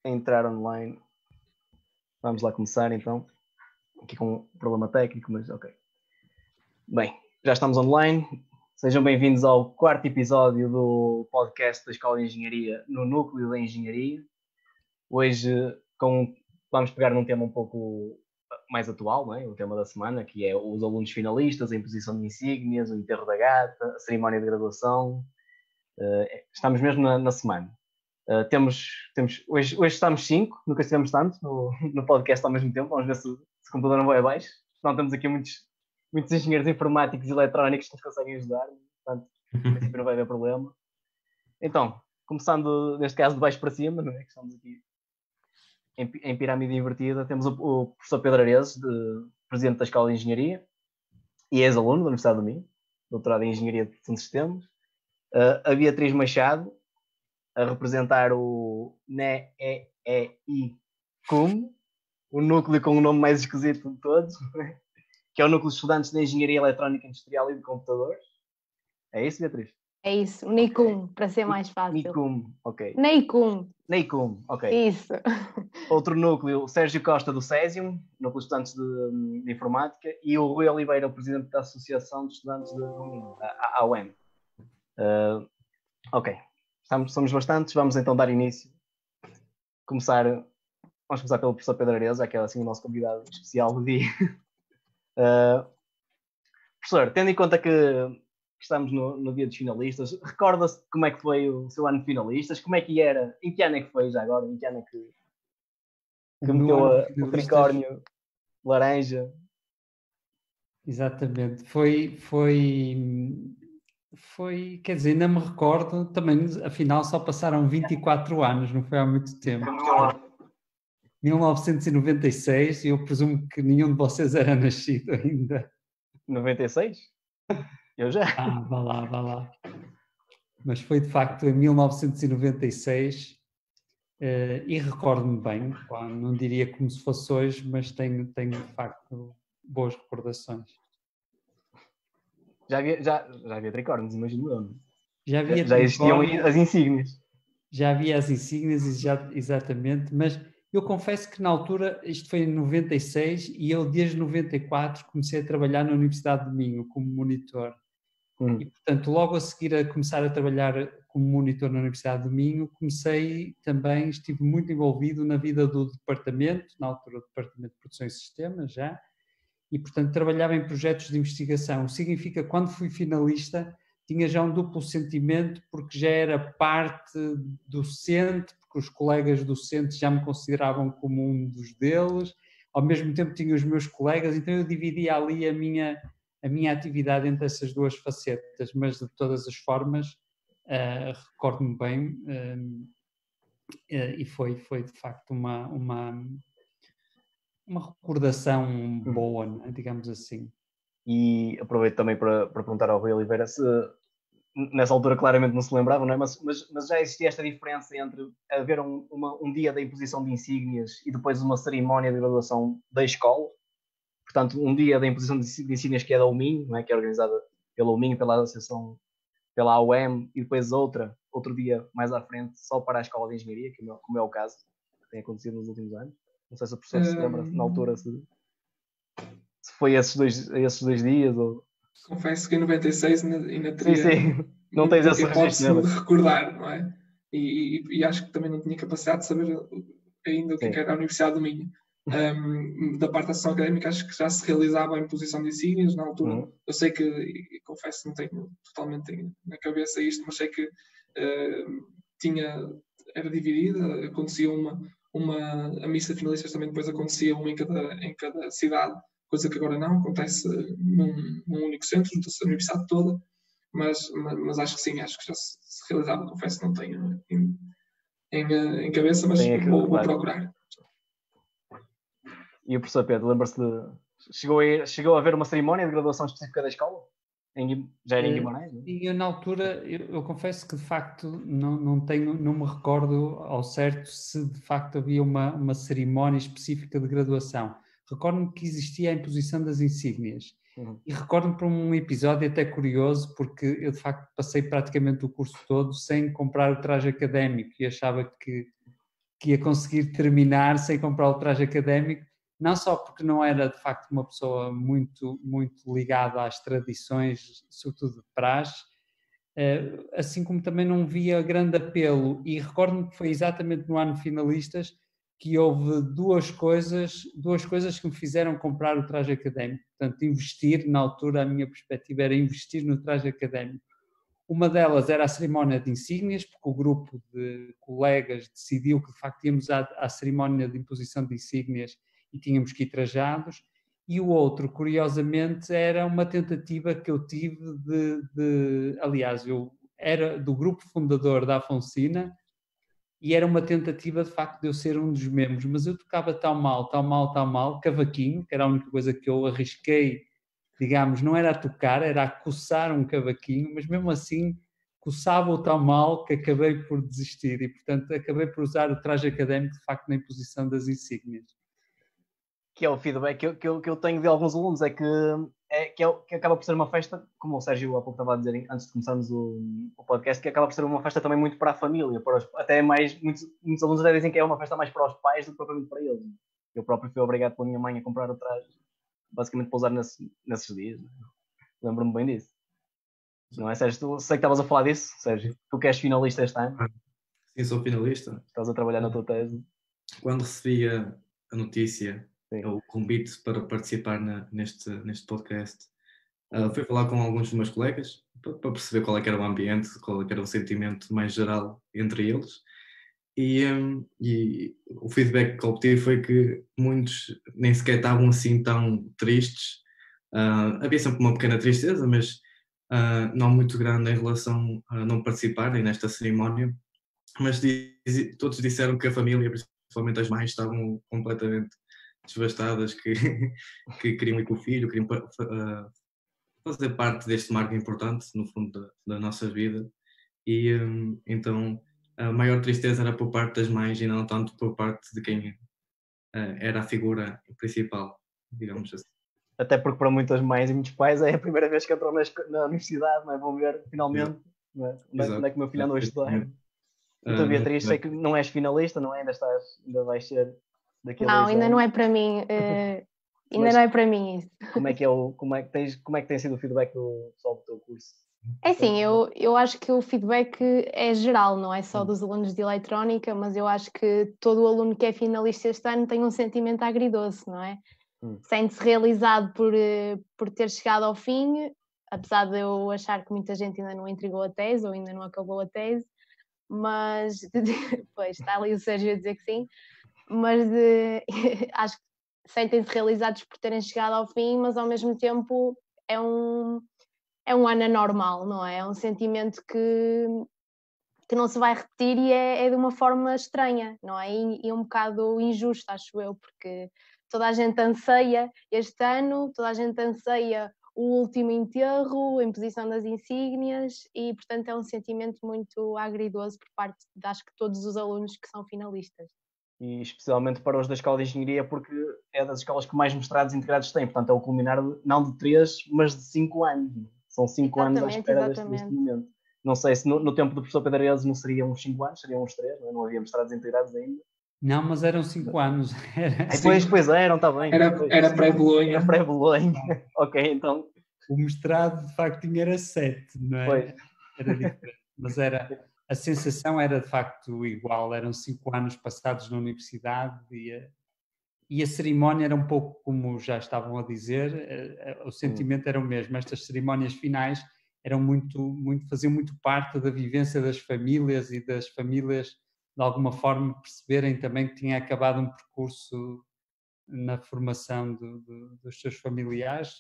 a entrar online. Vamos lá começar então. Aqui com um problema técnico, mas ok. Bem, já estamos online. Sejam bem-vindos ao quarto episódio do podcast da Escola de Engenharia no Núcleo da Engenharia. Hoje vamos pegar num tema um pouco mais atual, não é? O tema da semana, que é os alunos finalistas, a imposição de insígnias, o enterro da gata, a cerimónia de graduação. Estamos mesmo na semana. Hoje estamos 5, nunca estivemos tanto no podcast ao mesmo tempo. Vamos ver se o computador não vai abaixo. Não temos aqui muitos engenheiros informáticos e eletrónicos que nos conseguem ajudar, portanto, no princípio não vai haver problema. Então, começando neste caso de baixo para cima, não é? Que estamos aqui em pirâmide invertida, temos o professor Pedro Arezo, presidente da Escola de Engenharia e ex-aluno da Universidade do Minho, doutorado em Engenharia de Sistemas. A Beatriz Machado, a representar o NEEICUM, o núcleo com o nome mais esquisito de todos, que é o Núcleo de Estudantes de Engenharia Eletrónica Industrial e de Computadores. É isso, Beatriz? É isso, NEICUM, okay. Para ser mais fácil. NEICUM, ok. NEICUM, ok. Isso. Outro núcleo, o Sérgio Costa do Césium, Núcleo de Estudantes de Informática, e o Rui Oliveira, o presidente da Associação de Estudantes da AUM. Ok. Somos bastantes, vamos então dar início. Vamos começar pelo professor Pedro Arezo, que é assim o nosso convidado especial do dia. Professor, tendo em conta que estamos no dia dos finalistas, recorda-se como é que foi o seu ano de finalistas? Como é que era? Em que ano é que foi já agora? Em que ano é que meteu o tricórnio laranja? Exatamente. Foi, quer dizer, ainda me recordo, também, afinal, só passaram 24 anos, não foi há muito tempo. 1996, e eu presumo que nenhum de vocês era nascido ainda. 96? Eu já. Vá lá. Mas foi, de facto, em 1996, e recordo-me bem, não diria como se fosse hoje, mas tenho de facto, boas recordações. Já havia tricórnios, imagino eu. Já existiam as insígnias. Já havia as insígnias, exatamente, mas eu confesso que na altura, isto foi em 96, e eu desde 94 comecei a trabalhar na Universidade do Minho como monitor. E, portanto, logo a seguir a começar a trabalhar como monitor na Universidade do Minho, estive muito envolvido na vida do departamento, na altura o Departamento de Produção e Sistemas já, e, portanto, trabalhava em projetos de investigação. O que significa que, quando fui finalista, tinha já um duplo sentimento, porque já era parte docente, porque os colegas docentes já me consideravam como um dos deles, ao mesmo tempo tinha os meus colegas, então eu dividia ali a minha atividade entre essas duas facetas, mas de todas as formas, recordo-me bem, e foi de facto uma recordação boa, né, digamos assim. E aproveito também para perguntar ao Rui Oliveira se nessa altura claramente não se lembrava, não é? Mas já existia esta diferença entre haver um dia da imposição de insígnias e depois uma cerimónia de graduação da escola. Portanto, um dia da imposição de insígnias que é da UMIN, não é? Que é organizada pela UMIN, pela Associação, pela AUM, e depois outro dia mais à frente só para a Escola de Engenharia, como é o caso que tem acontecido nos últimos anos. Não sei se o professor se lembra na altura se foi esses dois dias ou... Confesso que em 96 ainda teria... Sim. Não tens esse registro de recordar, não é? E acho que também não tinha capacidade de saber ainda o que era a Universidade do Minho. Da parte da sessão académica, acho que já se realizava a imposição de insígnias na altura. Eu sei que, e confesso que não tenho totalmente na cabeça isto, mas sei que era dividida, acontecia a missa de finalistas também depois acontecia uma em cada cidade, coisa que agora não acontece num único centro, junto à universidade toda, mas acho que sim, acho que já se realizava, confesso que não tenho em cabeça, mas vou procurar. E o professor Pedro, lembra-se chegou a haver uma cerimónia de graduação específica da escola? Já era em Guimarães? E eu, na altura, eu confesso que de facto não me recordo ao certo se de facto havia uma cerimónia específica de graduação. Recordo-me que existia a imposição das insígnias. E recordo-me para um episódio até curioso, porque eu de facto passei praticamente o curso todo sem comprar o traje académico e achava que que ia conseguir terminar sem comprar o traje académico, não só porque não era de facto uma pessoa muito ligada às tradições, sobretudo de praxe, assim como também não via grande apelo. E recordo-me que foi exatamente no ano de finalistas que houve duas coisas que me fizeram comprar o traje académico. Portanto, investir, na altura a minha perspectiva era investir no traje académico. Uma delas era a cerimónia de insígnias, porque o grupo de colegas decidiu que de facto íamos à cerimónia de imposição de insígnias e tínhamos que ir trajados. E o outro, curiosamente, era uma tentativa que eu tive aliás, eu era do grupo fundador da Afonsina e era uma tentativa de facto de eu ser um dos membros, mas eu tocava tão mal, cavaquinho, que era a única coisa que eu arrisquei, digamos, não era a tocar, era a coçar um cavaquinho, mas mesmo assim coçava-o tão mal que acabei por desistir e, portanto, acabei por usar o traje académico de facto na imposição das insígnias. Que é o feedback que eu tenho de alguns alunos, que acaba por ser uma festa, como o Sérgio há pouco estava a dizer antes de começarmos o podcast, que acaba por ser uma festa também muito para a família, até mais, muitos alunos até dizem que é uma festa mais para os pais do que propriamente para eles. Eu próprio fui obrigado pela minha mãe a comprar o traje, basicamente para usar nesses dias. Lembro-me bem disso. Não é, Sérgio? Sei que estavas a falar disso, Sérgio. Tu que és finalista este ano. Sim, sou finalista. Estás a trabalhar na tua tese. Quando recebi a notícia, Sim. o convite para participar neste podcast, fui falar com alguns dos meus colegas para perceber qual é que era o ambiente, qual é que era o sentimento mais geral entre eles. E o feedback que obtive foi que muitos nem sequer estavam assim tão tristes. Havia sempre uma pequena tristeza, mas não muito grande em relação a não participarem nesta cerimónia. Mas todos disseram que a família, principalmente as mães, estavam completamente devastadas, que queriam ir com o filho, queriam fazer parte deste marco importante, no fundo, da nossa vida. E então a maior tristeza era por parte das mães e não tanto por parte de quem era a figura principal, digamos assim. Até porque para muitas mães e muitos pais é a primeira vez que entram na universidade, não é? Vão ver finalmente não é? Onde é que o meu filho andou a estudar. E tu, Beatriz, sei que não és finalista, não é? Ainda vais ser daqui a 2 anos. Não, ainda não é para mim. Ainda não é para mim isso. Como é que tem sido o feedback do pessoal do teu curso? É assim, eu acho que o feedback é geral, não é só dos alunos de eletrónica, mas eu acho que todo o aluno que é finalista este ano tem um sentimento agridoce, não é? Sente-se realizado por ter chegado ao fim, apesar de eu achar que muita gente ainda não entregou a tese ou ainda não acabou a tese, mas pois está ali o Sérgio a dizer que sim, mas acho que sentem-se realizados por terem chegado ao fim, mas ao mesmo tempo é um ano anormal, não é? É um sentimento que não se vai repetir e é de uma forma estranha, não é? E um bocado injusto, acho eu, porque toda a gente anseia este ano, toda a gente anseia o último enterro, a imposição das insígnias e, portanto, é um sentimento muito agridoso por parte de, acho que, todos os alunos que são finalistas. E especialmente para os da Escola de Engenharia, porque é das escolas que mais mestrados integrados têm, portanto é o culminar não de 3, mas de 5 anos. São 5 anos à espera deste momento. Não sei se no tempo do professor Pedro Arezo não seriam uns 5 anos, seriam uns 3, não havia mestrados integrados ainda. Não, mas eram 5 anos. Pois eram, está bem. Era pré-Bolonha. Era pré-Bolonha. Ok, então. O mestrado, de facto, era 7, não é? Pois. Era diferente. Mas a sensação era, de facto, igual. Eram 5 anos passados na universidade e a cerimónia era um pouco como já estavam a dizer, o sentimento era o mesmo. Estas cerimónias finais eram faziam muito parte da vivência das famílias e das famílias, de alguma forma, perceberem também que tinha acabado um percurso na formação dos seus familiares,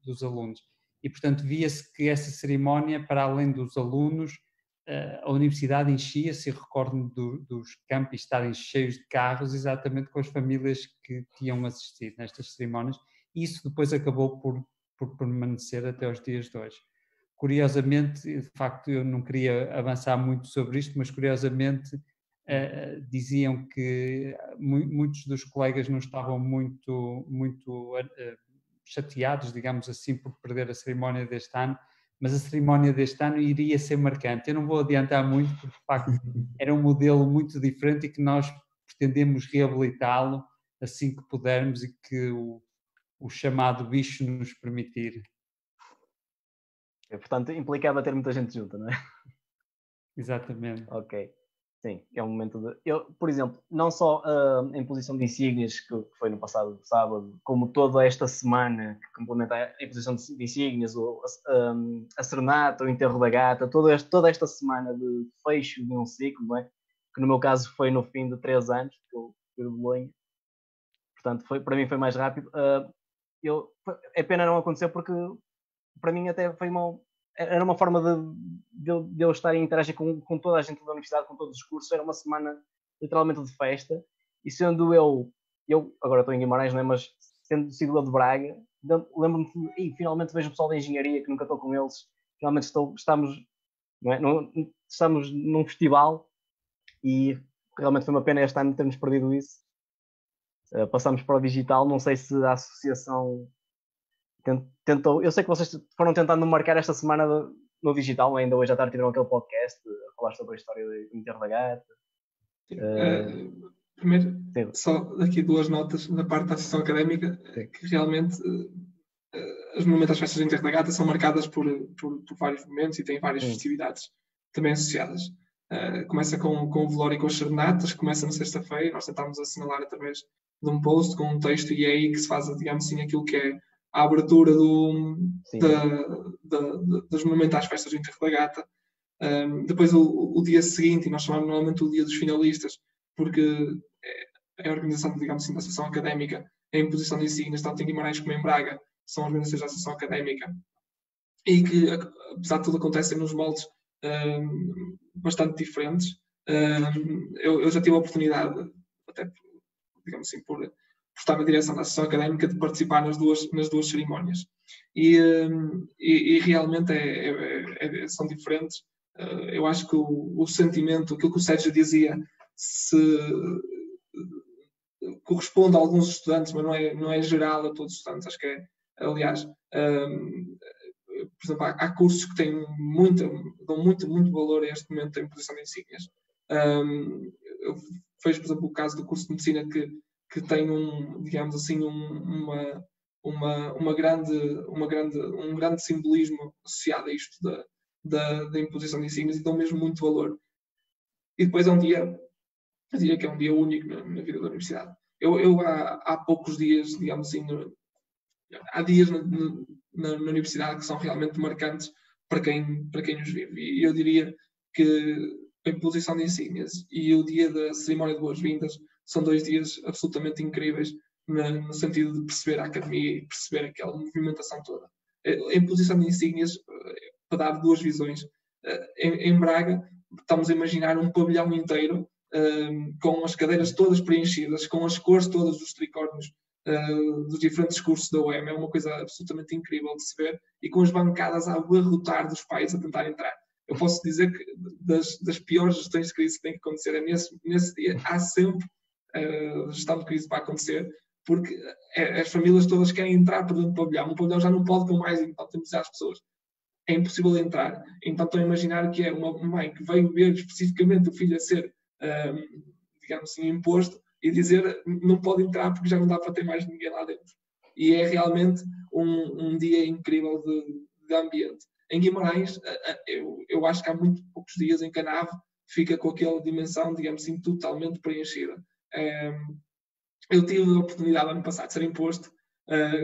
dos alunos. E, portanto, via-se que essa cerimónia, para além dos alunos, a universidade enchia-se, e recordo-me dos campi estarem cheios de carros, exatamente com as famílias que tinham assistido nestas cerimónias, e isso depois acabou por permanecer até os dias de hoje. Curiosamente, de facto, eu não queria avançar muito sobre isto, mas curiosamente diziam que muitos dos colegas não estavam muito chateados, digamos assim, por perder a cerimónia deste ano, mas a cerimónia deste ano iria ser marcante. Eu não vou adiantar muito, porque de facto era um modelo muito diferente e que nós pretendemos reabilitá-lo assim que pudermos e que o chamado bicho nos permitir. Portanto, implicava ter muita gente junta, não é? Exatamente. Ok. Sim, é um momento de... Eu, por exemplo, não só em posição de insígnias, que foi no passado sábado, como toda esta semana que complementa a imposição de insígnias, a serenata, o enterro da gata, toda esta semana de fecho de um ciclo, não é? Que no meu caso foi no fim de 3 anos, que eu fui de Bolonha. Portanto, para mim foi mais rápido. É pena não acontecer porque para mim até foi era uma forma de eu estar a interagir com toda a gente da universidade, com todos os cursos. Era uma semana literalmente de festa. E sendo eu agora estou em Guimarães, não é? Mas sendo sido eu de Braga, lembro-me que finalmente vejo o pessoal da engenharia, que nunca estou com eles. Finalmente estamos, não é? Estamos num festival e realmente foi uma pena este ano termos perdido isso. Passamos para o digital. Não sei se a associação tentou. Eu sei que vocês foram tentando marcar esta semana no digital, ainda hoje à tarde tiveram aquele podcast a falar sobre a história do enterro da gata. Primeiro, só aqui 2 notas da parte da associação académica, que realmente as monumentais festas de enterro da gata são marcadas por vários momentos e têm várias festividades também associadas. Começa com o velório e com as serenatas, começa na sexta-feira. Nós tentámos assinalar através de um post com um texto, e é aí que se faz, digamos assim, aquilo que é a abertura das monumentais festas do enterro da gata. Depois o dia seguinte, e nós chamamos normalmente o dia dos finalistas, porque é a organização, digamos assim, da associação académica, a imposição de insígnias, tanto em Guimarães como em Braga, são organizações da associação académica, e que, apesar de tudo, acontecem nos moldes bastante diferentes. Eu já tive a oportunidade, até, digamos assim, por estar na direção da associação académica, de participar nas duas cerimónias. E realmente são diferentes. Eu acho que o sentimento, aquilo que o Sérgio dizia, se corresponde a alguns estudantes, mas não é geral a todos os estudantes. Acho que aliás, por exemplo, há cursos que têm dão muito valor a este momento da imposição de insígnias. Eu vejo, por exemplo, o caso do curso de medicina que tem digamos assim, um grande simbolismo associado a isto da imposição de insígnias, e dão mesmo muito valor. E depois é um dia, eu diria que é um dia único na vida da universidade. Eu há poucos dias, digamos assim, há dias na universidade que são realmente marcantes para quem os vive. E eu diria que a imposição de insígnias e o dia da cerimónia de boas-vindas são 2 dias absolutamente incríveis no sentido de perceber a academia e perceber aquela movimentação toda. A imposição de insígnias, para dar 2 visões, em Braga estamos a imaginar um pavilhão inteiro com as cadeiras todas preenchidas, com as cores todas dos tricórnios dos diferentes cursos da UEM. É uma coisa absolutamente incrível de se ver, e com as bancadas a abarrotar dos pais a tentar entrar. Eu posso dizer que das piores gestões de crise que tem que acontecer é nesse dia. Há sempre gestão de crise para acontecer, porque as famílias todas querem entrar por dentro do pavilhão. O pavilhão já não pode com mais, então temos as pessoas. É impossível entrar. Então estão a imaginar que é uma mãe que veio ver especificamente o filho a ser, digamos assim, imposto, e dizer não pode entrar porque já não dá para ter mais ninguém lá dentro. E é realmente um dia incrível de ambiente. Em Guimarães, eu acho que há muito poucos dias em que a nave fica com aquela dimensão, digamos assim, totalmente preenchida. Eu tive a oportunidade ano passado de ser imposto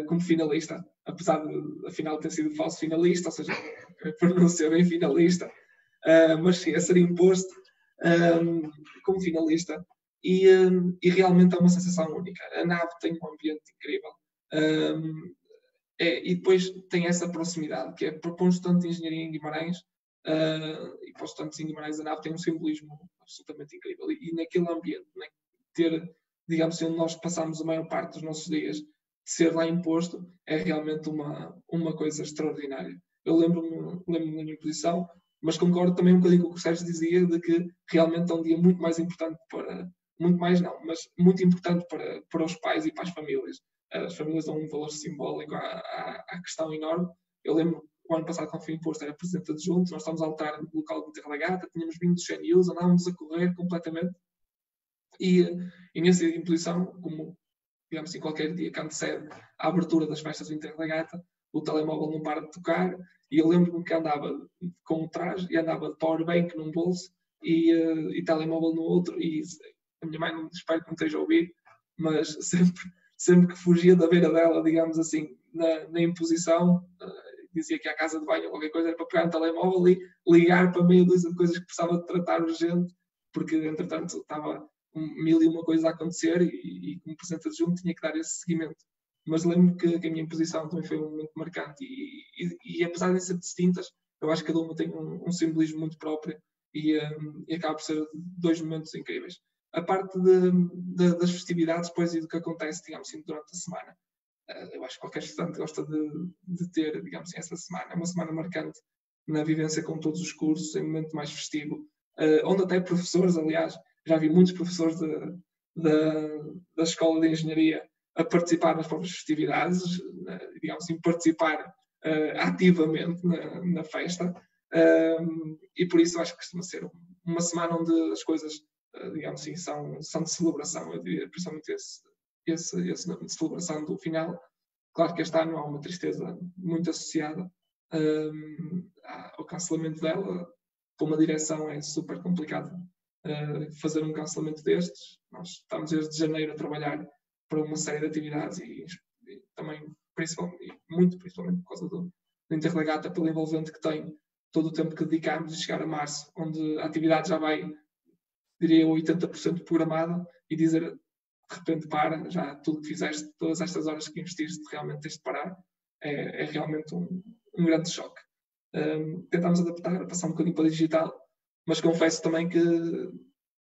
como finalista, apesar de afinal ter sido falso finalista, ou seja, por não ser bem finalista, mas sim, a ser imposto como finalista. E realmente é uma sensação única. A nave tem um ambiente incrível. E depois tem essa proximidade, que é para um estudante de engenharia em Guimarães, e para os estudantes em Guimarães, a nave tem um simbolismo absolutamente incrível. E naquele ambiente, né, ter, digamos assim, onde nós passamos a maior parte dos nossos dias, de ser lá imposto, é realmente uma coisa extraordinária. Eu lembro-me da minha posição, mas concordo também um bocadinho com o que o Sérgio dizia, de que realmente é um dia muito mais importante muito importante para os pais e para as famílias. As famílias dão um valor simbólico à questão enorme. Eu lembro o ano passado, quando fui imposto, era presidente adjunto, nós estávamos a lutar no local de Interlagata, tínhamos vindo dos CNUs, andávamos a correr completamente. E nessa imposição, como, digamos assim, qualquer dia que antecede a abertura das festas do Interlagata, o telemóvel não para de tocar, e eu lembro-me que andava com um traje e andava de powerbank num bolso e telemóvel no outro, e a minha mãe, não espero que me esteja a ouvir, mas sempre que fugia da beira dela, digamos assim, na imposição, dizia que ia à casa de banho ou qualquer coisa, era para pegar um telemóvel e ligar para meia dúzia de coisas que precisava de tratar urgente, porque entretanto estava 1001 coisas a acontecer e como presidente adjunto tinha que dar esse seguimento. Mas lembro que a minha imposição também foi um momento marcante e apesar de ser distintas, eu acho que cada uma tem um simbolismo muito próprio e acaba por ser 2 momentos incríveis. A parte das festividades, depois, e do que acontece, digamos assim, durante a semana. Eu acho que qualquer estudante gosta de ter, digamos assim, essa semana. É uma semana marcante na vivência com todos os cursos, em um momento mais festivo. Onde até professores, aliás, já vi muitos professores da Escola de Engenharia a participar nas próprias festividades, digamos assim, participar ativamente na festa. E por isso acho que costuma ser uma semana onde as coisas, digamos assim, são de celebração, eu diria, principalmente esse nome de celebração do final. Claro que este ano há uma tristeza muito associada ao cancelamento dela. Com uma direção é super complicado fazer um cancelamento destes. Nós estamos desde janeiro a trabalhar para uma série de atividades e também, principalmente por causa do Interlagata, pelo envolvente que tem, todo o tempo que dedicamos de chegar a março, onde a atividade já vai, diria, 80% programada, e dizer, de repente, para, já tudo que fizeste, todas estas horas que investiste, realmente tens de parar, é realmente um grande choque. Tentámos adaptar, passar um bocadinho para o digital, mas confesso também que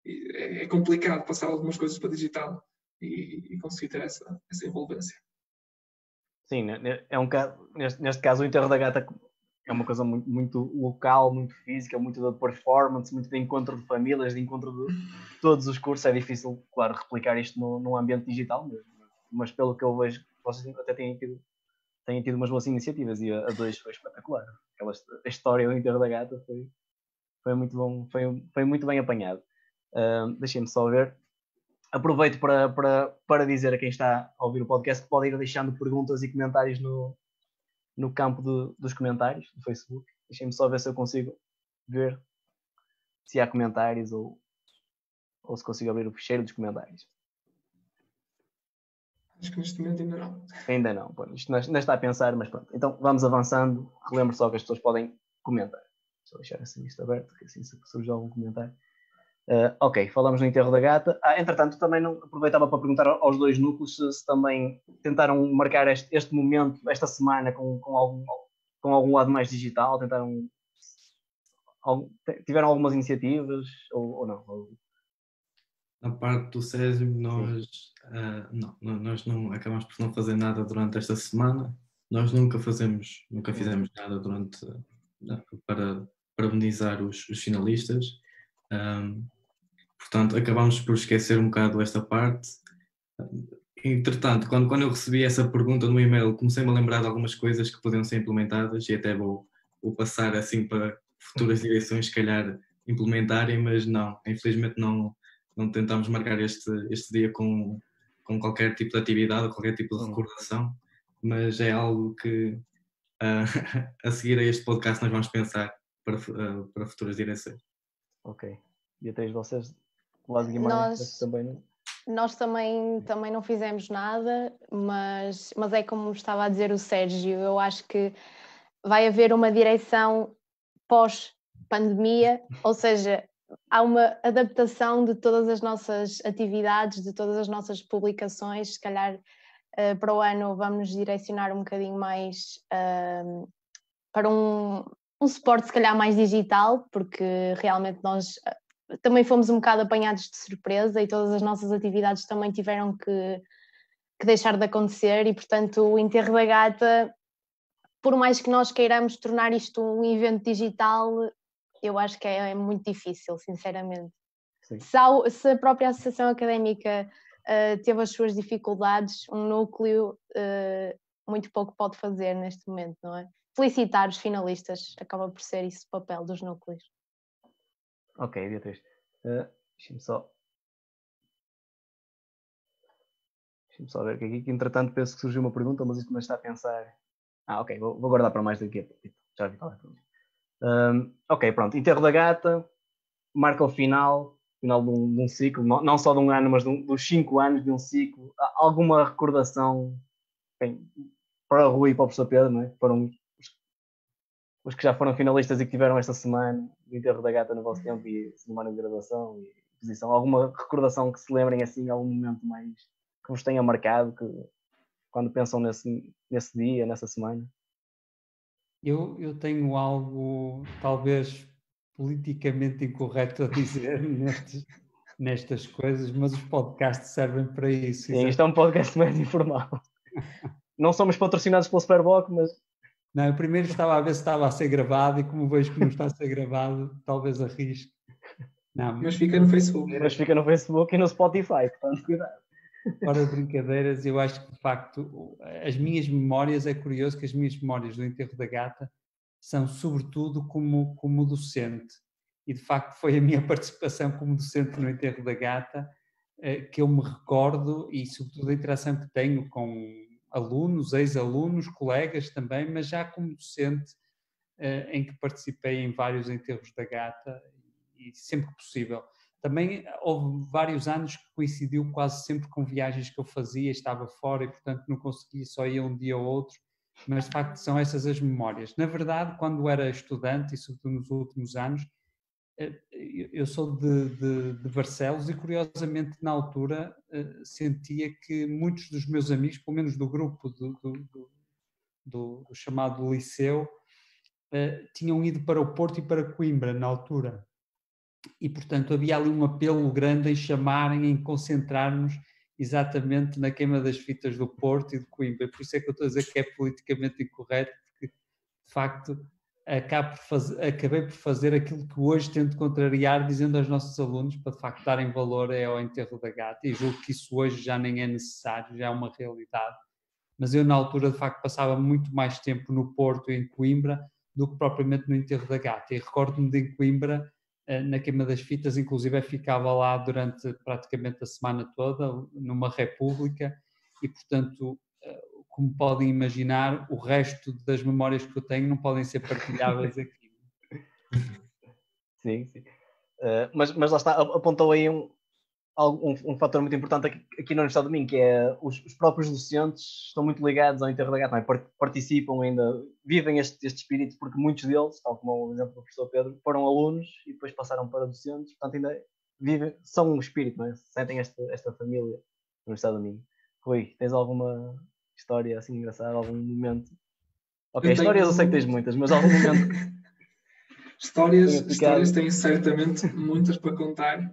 é complicado passar algumas coisas para digital e conseguir ter essa envolvência. Sim, é um caso, neste caso o Interlagata é uma coisa muito, muito local, muito física, muito da performance, muito de encontro de famílias, de encontro de todos os cursos. É difícil, claro, replicar isto num ambiente digital, mas pelo que eu vejo, vocês até têm tido umas boas iniciativas e a 2 foi espetacular. A história do Interlagata foi muito bom, foi muito bem apanhado. Deixem-me só ver. Aproveito para dizer a quem está a ouvir o podcast que pode ir deixando perguntas e comentários no campo dos comentários do Facebook. Deixem-me só ver se eu consigo ver se há comentários ou se consigo abrir o ficheiro dos comentários. Acho que neste momento ainda não. Ainda não. Bom, isto ainda está a pensar, mas pronto. Então vamos avançando. Relembro só que as pessoas podem comentar. Deixa eu deixar assim isto aberto, que assim se surge algum comentário. Ok, falamos no Interlagata. Entretanto, também não aproveitava para perguntar aos 2 núcleos se também tentaram marcar este momento, esta semana, com algum lado mais digital, tiveram algumas iniciativas ou não? Na parte do Césio, nós não acabamos por não fazer nada durante esta semana. Nós nunca fizemos nada para parabenizar os finalistas. Portanto, acabámos por esquecer um bocado esta parte. Entretanto, quando eu recebi essa pergunta no e-mail, comecei-me a lembrar de algumas coisas que podiam ser implementadas e até vou passar assim para futuras direções, se calhar, implementarem, mas não, infelizmente não tentámos marcar este dia com qualquer tipo de atividade ou qualquer tipo de recordação, mas é algo que a seguir a este podcast nós vamos pensar para futuras direções. Ok. E até vocês, do lado de Guimarães, também não? Nós também não fizemos nada, mas é como estava a dizer o Sérgio, eu acho que vai haver uma direção pós-pandemia, ou seja, há uma adaptação de todas as nossas atividades, de todas as nossas publicações. Se calhar para o ano vamos direcionar um bocadinho mais para um suporte se calhar mais digital, porque realmente nós também fomos um bocado apanhados de surpresa e todas as nossas atividades também tiveram que deixar de acontecer e, portanto, o Interlagata, por mais que nós queiramos tornar isto um evento digital, eu acho que é muito difícil, sinceramente. Se a própria Associação Académica teve as suas dificuldades, um núcleo muito pouco pode fazer neste momento, não é? felicitar os finalistas, acaba por ser isso o papel dos núcleos. Ok, Beatriz. Deixa-me só ver que aqui, que entretanto penso que surgiu uma pergunta, mas isto me está a pensar. Ok, vou guardar para mais daqui a pouco. Já vi qual é a pergunta. Ok, pronto. Enterro da Gata marca o final de um ciclo, não só de um ano, mas dos 5 anos de um ciclo. Há alguma recordação, bem, para o Rui e para o professor Pedro, não é? Foram os que já foram finalistas e que tiveram esta semana do Enterro da Gata no vosso tempo e semana de graduação e exposição. Alguma recordação que se lembrem assim, algum momento mais que vos tenha marcado, que quando pensam nesse dia, nessa semana? Eu tenho algo talvez politicamente incorreto a dizer nestas coisas, mas os podcasts servem para isso. Sim, isto é um podcast mais informal. Não somos patrocinados pelo Superboc, mas... Não, eu primeiro estava a ver se estava a ser gravado e como vejo que não está a ser gravado, talvez arrisque. Não, mas fica no Facebook. Mas fica no Facebook e no Spotify, portanto, cuidado. Fora de brincadeiras, eu acho que de facto as minhas memórias, é curioso que as minhas memórias do Enterro da Gata são sobretudo como docente, e de facto foi a minha participação como docente no Enterro da Gata que eu me recordo, e sobretudo a interação que tenho com alunos, ex-alunos, colegas também, mas já como docente em que participei em vários Enterros da Gata e sempre que possível. Também houve vários anos que coincidiu quase sempre com viagens que eu fazia, estava fora e, portanto, não conseguia, só ia um dia ou outro, mas, de facto, são essas as memórias. Na verdade, quando era estudante, e sobretudo nos últimos anos, eu sou de Barcelos e, curiosamente, na altura, sentia que muitos dos meus amigos, pelo menos do grupo do chamado liceu, tinham ido para o Porto e para Coimbra, na altura. E, portanto, havia ali um apelo grande em chamarem, em concentrarmos exatamente na queima das fitas do Porto e de Coimbra. Por isso é que eu estou a dizer que é politicamente incorreto, porque, de facto, acabei por fazer aquilo que hoje tento contrariar, dizendo aos nossos alunos para, de facto, darem valor ao Enterro da Gata. E julgo que isso hoje já nem é necessário, já é uma realidade. Mas eu, na altura, de facto, passava muito mais tempo no Porto e em Coimbra do que propriamente no Enterro da Gata. E recordo-me de em Coimbra, na queima das fitas, inclusive ficava lá durante praticamente a semana toda, numa república, e portanto, como podem imaginar, o resto das memórias que eu tenho não podem ser partilhadas aqui. Sim. Mas lá está, apontou aí um fator muito importante aqui na Universidade do Minho, que é os próprios docentes estão muito ligados ao Enterro da Gata, participam ainda, vivem este espírito, porque muitos deles, tal como o exemplo do professor Pedro, foram alunos e depois passaram para docentes, portanto ainda vivem, são um espírito, não é? Sentem esta família na Universidade do Minho. Rui, tens alguma história assim engraçada, algum momento? Ok, histórias eu sei que tens muitas, mas algum momento... Histórias têm certamente muitas para contar.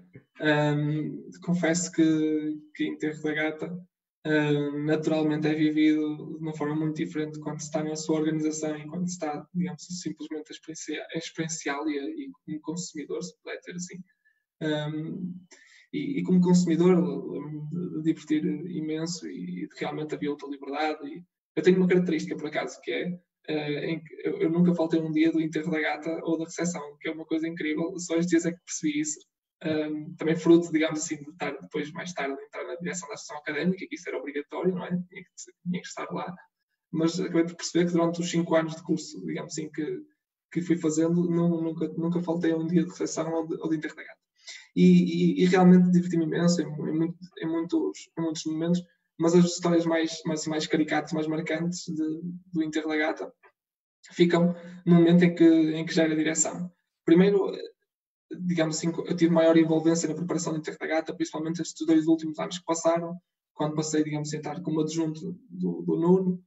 Confesso que Enterro da Gata naturalmente é vivido de uma forma muito diferente quando se está na sua organização e quando se está, digamos, simplesmente experiencial e como consumidor, se puder ter assim. E como consumidor, de divertir imenso e realmente havia outra liberdade. E eu tenho uma característica, por acaso, que é em que eu nunca faltei um dia do Enterro da Gata ou da recepção, que é uma coisa incrível. Só estes dias é que percebi isso. Também fruto, digamos assim, de estar depois, mais tarde, entrar na direção da associação académica, que isso era obrigatório, não é? Tinha que estar lá. Mas acabei por perceber que durante os 5 anos de curso, digamos assim, que fui fazendo, nunca faltei a um dia de recepção ou de Enterro da Gata. E realmente diverti-me imenso em muitos momentos, mas as histórias mais caricatas, mais marcantes do Enterro da Gata ficam no momento em que já era direção. Primeiro, digamos assim, eu tive maior envolvência na preparação do Enterro da Gata, principalmente estes 2 últimos anos que passaram, quando passei, digamos, a estar como adjunto do Nuno,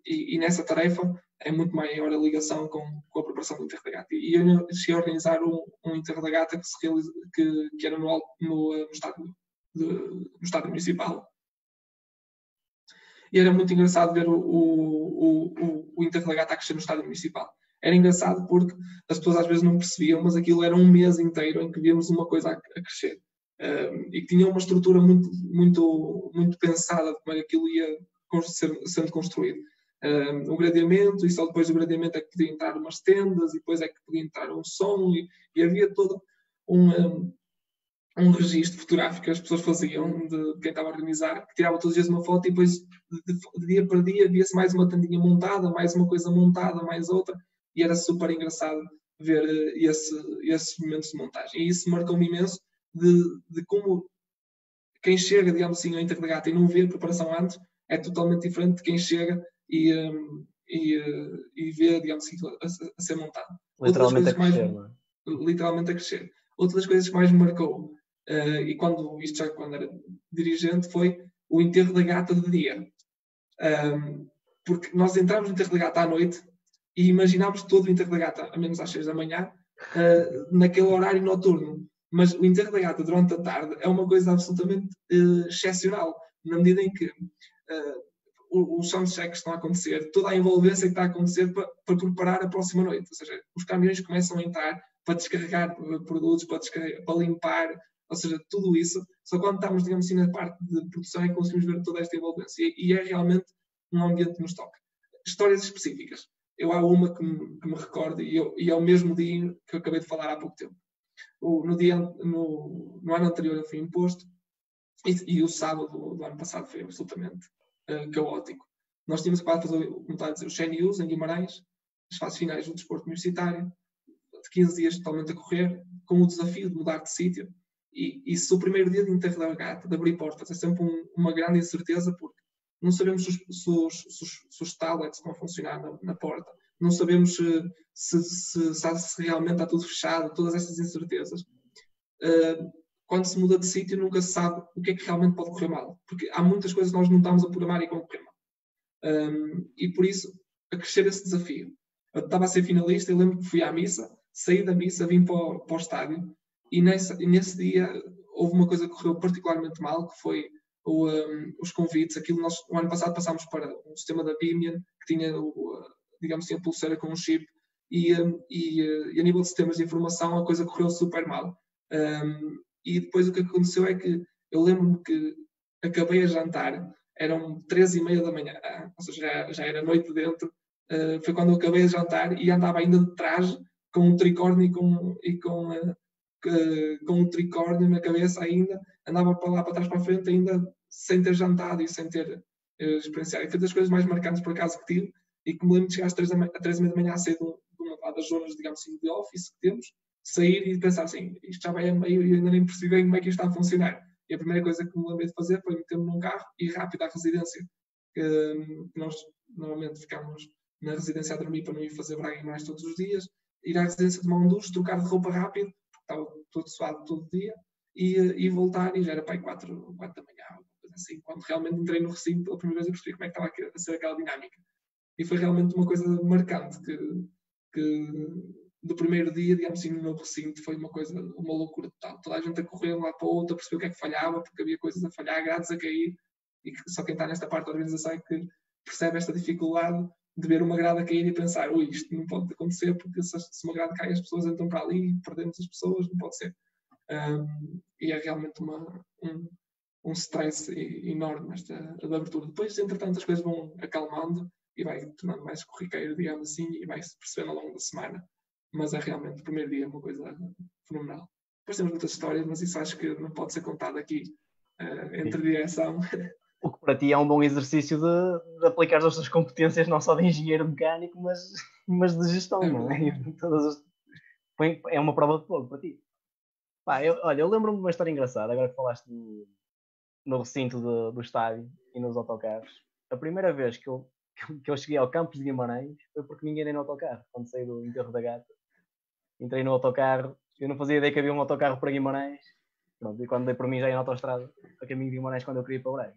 e nessa tarefa é muito maior a ligação com a preparação do Enterro da Gata. E eu cheguei a organizar um Enterro da Gata que era no estádio municipal. E era muito engraçado ver o Enterro da Gata a crescer no estádio municipal. Era engraçado porque as pessoas às vezes não percebiam, mas aquilo era um mês inteiro em que víamos uma coisa a crescer. E que tinha uma estrutura muito pensada de como aquilo ia sendo construído. o gradeamento, e só depois do gradeamento é que podia entrar umas tendas, e depois é que podia entrar um som, e havia todo um registro fotográfico que as pessoas faziam, de quem estava a organizar, que tirava todos os dias uma foto, e depois, de dia para dia, via-se mais uma tendinha montada, mais uma coisa montada, mais outra, e era super engraçado ver esses momentos de montagem. E isso marcou-me imenso de como quem chega, digamos assim, ao Interregata e não vê a preparação antes, é totalmente diferente de quem chega e vê, digamos assim, a ser montado. Literalmente a crescer, não é? Literalmente a crescer. Outra das coisas que mais me marcou, e quando era dirigente, foi o enterro da gata de dia. Porque nós entramos no enterro da gata à noite e imaginámos todo o enterro da gata, a menos às 6 da manhã, naquele horário noturno. Mas o enterro da gata durante a tarde é uma coisa absolutamente excepcional, na medida em que os soundchecks estão a acontecer, toda a envolvência que está a acontecer para preparar a próxima noite. Ou seja, os caminhões começam a entrar para descarregar produtos, para limpar, ou seja, tudo isso. Só quando estamos, digamos assim, na parte de produção é que conseguimos ver toda esta envolvência. E é realmente um ambiente que nos toca. Histórias específicas. Há uma que me recordo, e é o mesmo dia que eu acabei de falar há pouco tempo. No ano anterior eu fui imposto, e o sábado do ano passado foi absolutamente caótico. Nós tínhamos acabado de fazer, como está a dizer, os CNUs em Guimarães, as fases finais do desporto universitário, de 15 dias totalmente a correr, com o desafio de mudar de sítio. E se o primeiro dia de enterro da regata, de abrir portas, é sempre uma grande incerteza, porque não sabemos se os tablets vão funcionar na porta, não sabemos se realmente está tudo fechado, todas essas incertezas. Quando se muda de sítio, nunca se sabe o que é que realmente pode correr mal, porque há muitas coisas que nós não estamos a programar e que vão correr mal. E por isso, a crescer esse desafio. Eu estava a ser finalista, eu lembro que fui à missa, saí da missa, vim para o estádio, e nesse dia houve uma coisa que correu particularmente mal, que foi os convites. Aquilo nós, o ano passado, passámos para um sistema da Vimian, que tinha, digamos assim, a pulseira com um chip, e a nível de sistemas de informação a coisa correu super mal. E depois o que aconteceu é que eu lembro-me que acabei a jantar, eram 3h30 da manhã, ou seja, já era noite dentro. Foi quando eu acabei a jantar e andava ainda de traje, com um tricórnio e com um tricórnio na cabeça ainda, andava para lá, para trás, para a frente, ainda sem ter jantado e sem ter experienciado. E foi das coisas mais marcantes, por acaso, que tive, e que me lembro de chegar às 3h30 da manhã a sair de uma das zonas, digamos assim, de office que temos, sair e pensar assim, isto já vai a meio e ainda nem percebi bem como é que isto está a funcionar. E a primeira coisa que me lembrei de fazer foi meter-me num carro e ir rápido à residência. Nós normalmente ficámos na residência a dormir para não ir fazer Braga mais todos os dias, ir à residência tomar um duche, trocar de roupa rápido, porque estava todo suado todo dia, e voltar, e já era para aí 4 da manhã, coisa assim, quando realmente entrei no recinto pela primeira vez e percebi como é que estava a ser aquela dinâmica. E foi realmente uma coisa marcante, que do primeiro dia, digamos assim, no novo recinto, foi uma loucura total. Toda a gente a correr de um lado para o outro, a perceber o que é que falhava, porque havia coisas a falhar, grades a cair, e que só quem está nesta parte da organização é que percebe esta dificuldade de ver uma grade a cair e pensar, isto não pode acontecer, porque se uma grade cai, as pessoas entram para ali e perdemos as pessoas, não pode ser. E é realmente um stress enorme esta abertura. Depois, entretanto, as coisas vão acalmando e vai tornando mais corriqueiro, digamos assim, e vai-se percebendo ao longo da semana. Mas é realmente, o primeiro dia é uma coisa fenomenal. Depois temos muitas histórias, mas isso acho que não pode ser contado aqui entre direção. O que para ti é um bom exercício de aplicar as tuas competências, não só de engenheiro mecânico, mas de gestão, não é? É uma prova de fogo para ti. Eu lembro-me de uma história engraçada, agora que falaste no recinto do estádio e nos autocarros. A primeira vez que eu cheguei ao campus de Guimarães foi porque ninguém ia no autocarro, quando saí do enterro da gata. Entrei no autocarro, eu não fazia ideia que havia um autocarro para Guimarães. Pronto, e quando dei por mim já ia na autoestrada, a caminho de Guimarães, quando eu queria ir para Braga.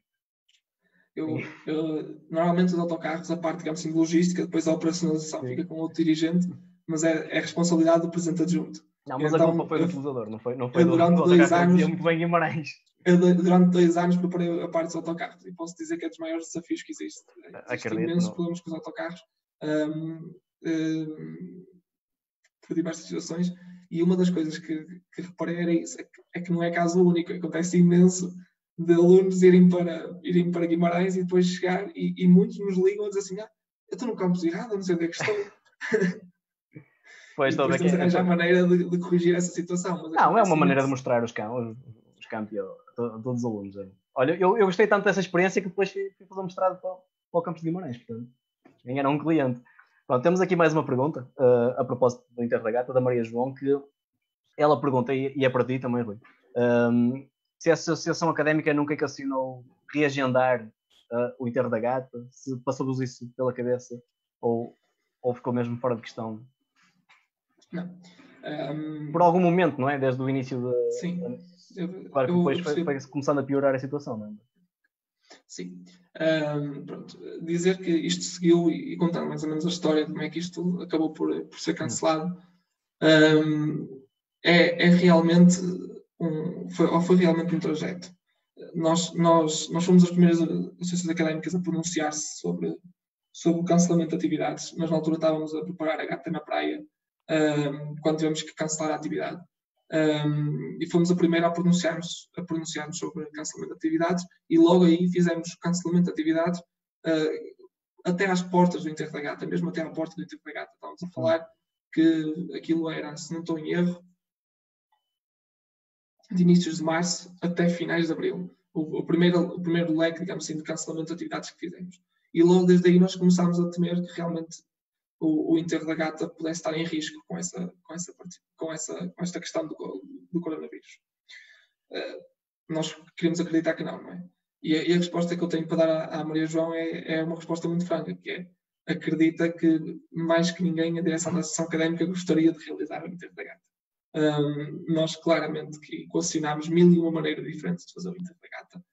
Normalmente os autocarros, a parte, digamos assim, de logística, depois a operacionalização fica com outro dirigente, mas é responsabilidade do presidente adjunto. Não, mas então, a culpa foi do utilizador, não foi durante 2 anos. Muito bem Guimarães. Eu durante 2 anos preparei a parte dos autocarros e posso dizer que é dos maiores desafios que existe. Existem imensos problemas com os autocarros por diversas situações, e uma das coisas que reparei era isso, é que não é caso único, acontece imenso de alunos irem para Guimarães e depois chegar, e muitos nos ligam a dizer assim, estou no campus errado, não sei onde é que estou. Pois, estou a ver que arranjar a maneira de corrigir essa situação. Mas não, é uma maneira de mostrar os campi a todos os alunos. Olha, eu gostei tanto dessa experiência que depois fui fazer um mestrado para o campus de Guimarães, portanto, ganharam um cliente. Pronto, temos aqui mais uma pergunta, a propósito do Inter da Gata, da Maria João, que ela pergunta, e é para ti também, Rui, se a Associação Académica nunca equacionou reagendar o Inter da Gata, se passou-vos isso pela cabeça, ou ficou mesmo fora de questão? Não. Por algum momento, não é? Desde o início da... Sim. Claro que depois foi começando a piorar a situação, não é? Sim. Pronto. Dizer que isto seguiu, e contar mais ou menos a história de como é que isto acabou por ser cancelado, é realmente foi realmente um trajeto. Nós fomos as primeiras associações académicas a pronunciar-se sobre o cancelamento de atividades. Nós na altura estávamos a preparar a Gata na Praia, quando tivemos que cancelar a atividade. E fomos a primeira a pronunciarmos sobre cancelamento de atividades, e logo aí fizemos cancelamento de atividades até às portas do Inter da Gata, mesmo até à porta do Inter da Gata. Estávamos a falar que aquilo era, se não estou em erro, de inícios de março até finais de abril. O primeiro leque, digamos assim, de cancelamento de atividades que fizemos. E logo desde aí nós começámos a temer que realmente o Inter da Gata pudesse estar em risco com esta questão do coronavírus. Nós queremos acreditar que não é? E a resposta que eu tenho para dar à Maria João é uma resposta muito franca, que é: acredita que mais que ninguém a direção da Associação Académica gostaria de realizar o Inter da Gata. Nós claramente que equacionámos 1001 maneiras diferentes de fazer o Inter da Gata,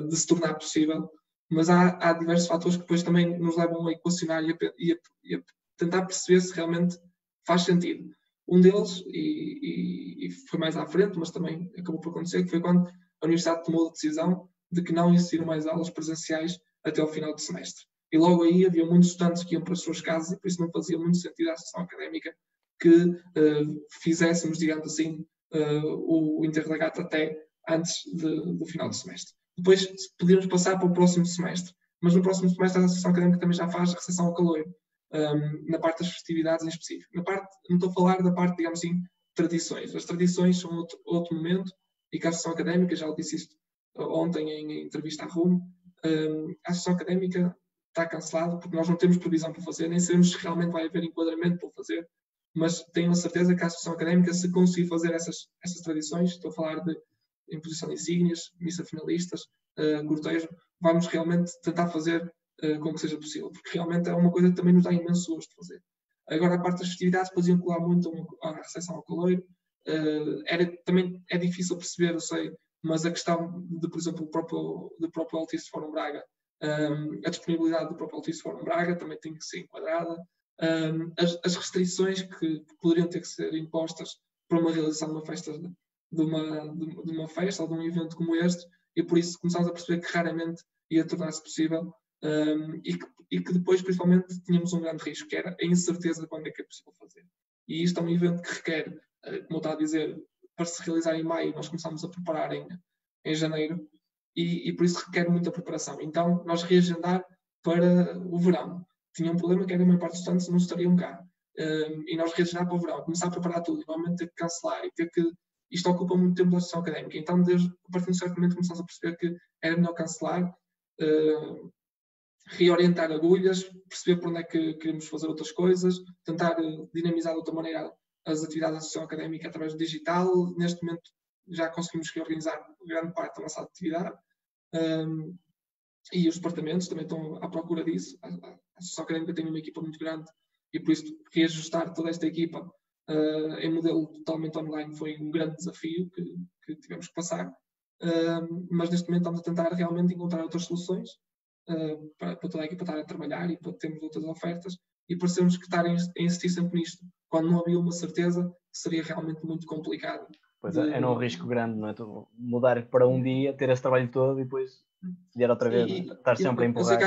de se tornar possível, mas há diversos fatores que depois também nos levam a equacionar e a tentar perceber se realmente faz sentido. Um deles, e foi mais à frente, mas também acabou por acontecer, que foi quando a Universidade tomou a decisão de que não existiram mais aulas presenciais até ao final do semestre. E logo aí havia muitos estudantes que iam para as suas casas, e por isso não fazia muito sentido à Associação Académica que fizéssemos, digamos assim, o Inter da Gata até antes do final do semestre. Depois podíamos passar para o próximo semestre, mas no próximo semestre a Associação Académica também já faz recepção ao caloiro, na parte das festividades em específico. Não estou a falar da parte, digamos assim, tradições. As tradições são outro momento, e que a Associação Académica, já disse isto ontem em entrevista à RUM, a Associação Académica está cancelada porque nós não temos previsão para fazer, nem sabemos se realmente vai haver enquadramento para fazer, mas tenho a certeza que a Associação Académica, se conseguir fazer essas tradições, estou a falar de imposição de insígnias, missa finalistas, cortejo, vamos realmente tentar fazer com que seja possível, porque realmente é uma coisa que também nos dá imenso gosto de fazer. Agora, a parte das festividades podiam colar muito a recepção ao caloiro, também é difícil perceber, eu sei, mas a questão de, por exemplo, do próprio Altice Fórum Braga, a disponibilidade do próprio Altice Fórum Braga também tem que ser enquadrada, as restrições que poderiam ter que ser impostas para uma realização de uma festa, de uma festa ou de um evento como este, e por isso começámos a perceber que raramente ia tornar-se possível, e que depois, principalmente, tínhamos um grande risco, que era a incerteza de quando é que é possível fazer. E isto é um evento que requer, como eu estava a dizer, para se realizar em maio, nós começámos a preparar em janeiro, e por isso requer muita preparação. Então, nós reagendar para o verão. Tinha um problema que era a maior parte dos estudantes não estariam cá. E nós reagendar para o verão, começar a preparar tudo, igualmente ter que cancelar e ter que... Isto ocupa muito tempo da Associação Académica. Então, a partir de um certo momento, começámos a perceber que era melhor cancelar, reorientar agulhas, perceber por onde é que queremos fazer outras coisas, tentar dinamizar de outra maneira as atividades da Associação Académica através do digital. Neste momento já conseguimos reorganizar grande parte da nossa atividade, e os departamentos também estão à procura disso. A Associação Académica tem uma equipa muito grande e por isso reajustar toda esta equipa em modelo totalmente online foi um grande desafio que tivemos que passar, mas neste momento estamos a tentar realmente encontrar outras soluções para toda a equipa estar a trabalhar e para termos outras ofertas, e parecemos que estar a insistir sempre nisto, quando não havia uma certeza, seria realmente muito complicado. Pois é um risco grande, não é? Tu mudar para um dia, ter esse trabalho todo e depois vier outra vez, estar sempre a empurrar. Eu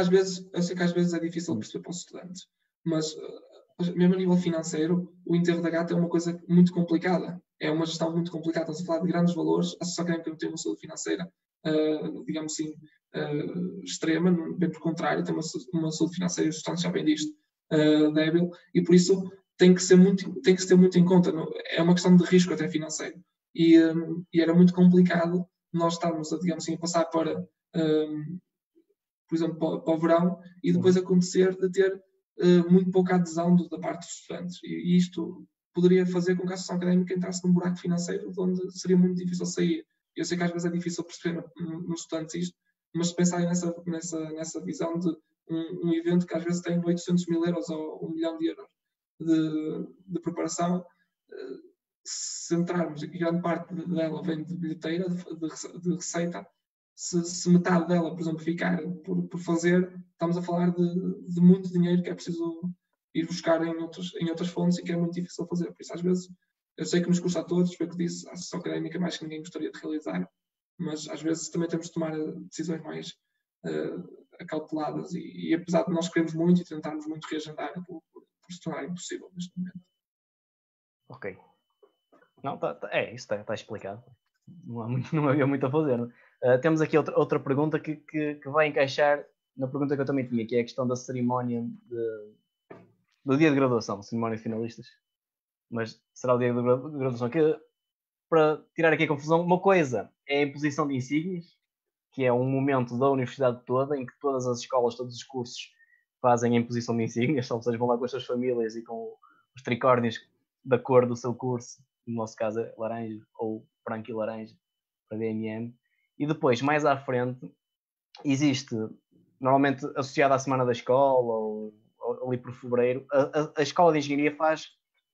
sei que às vezes é difícil perceber para os estudantes, mas mesmo a nível financeiro, o Inter da Gata é uma coisa muito complicada. É uma gestão muito complicada. Estamos a falar de grandes valores. A Associação Académica não tem uma saúde financeira, digamos assim, extrema, bem por contrário, tem uma saúde financeira, o Stanley já bem disto, débil, e por isso tem que se ter muito em conta. É uma questão de risco até financeiro. E era muito complicado nós estarmos, digamos assim, a passar para, por exemplo, para o verão e depois acontecer de ter muito pouca adesão da parte dos estudantes. E isto poderia fazer com que a associação académica entrasse num buraco financeiro de onde seria muito difícil sair. Eu sei que às vezes é difícil perceber nos estudantes isto, mas se pensarem nessa visão de um evento que às vezes tem 800 mil euros ou 1 milhão de euros de preparação, se entrarmos, e grande parte dela vem de bilheteira, de receita, se metade dela, por exemplo, ficar por fazer, estamos a falar de muito dinheiro que é preciso ir buscar em outras fontes e que é muito difícil fazer. Por isso, às vezes, eu sei que nos custa a todos, foi o que disse, a associação académica mais que ninguém gostaria de realizar, mas às vezes também temos de tomar decisões mais acauteladas e apesar de nós queremos muito e tentarmos muito reagendar, por se tornar impossível neste momento. Ok. Não, isso está explicado. Não havia muito a fazer. Temos aqui outra pergunta que vai encaixar na pergunta que eu também tinha, que é a questão da cerimónia do dia de graduação, cerimónia de finalistas. Mas será o dia de graduação. Que, para tirar aqui a confusão, uma coisa é a imposição de insígnias, que é um momento da universidade toda, em que todas as escolas, todos os cursos fazem a imposição de insígnias, ou seja, vão lá com as suas famílias e com os tricórnios da cor do seu curso, no nosso caso é laranja ou branco e laranja, para DMM. E depois, mais à frente, existe, normalmente associada à semana da escola, ou ali por fevereiro, a escola de engenharia faz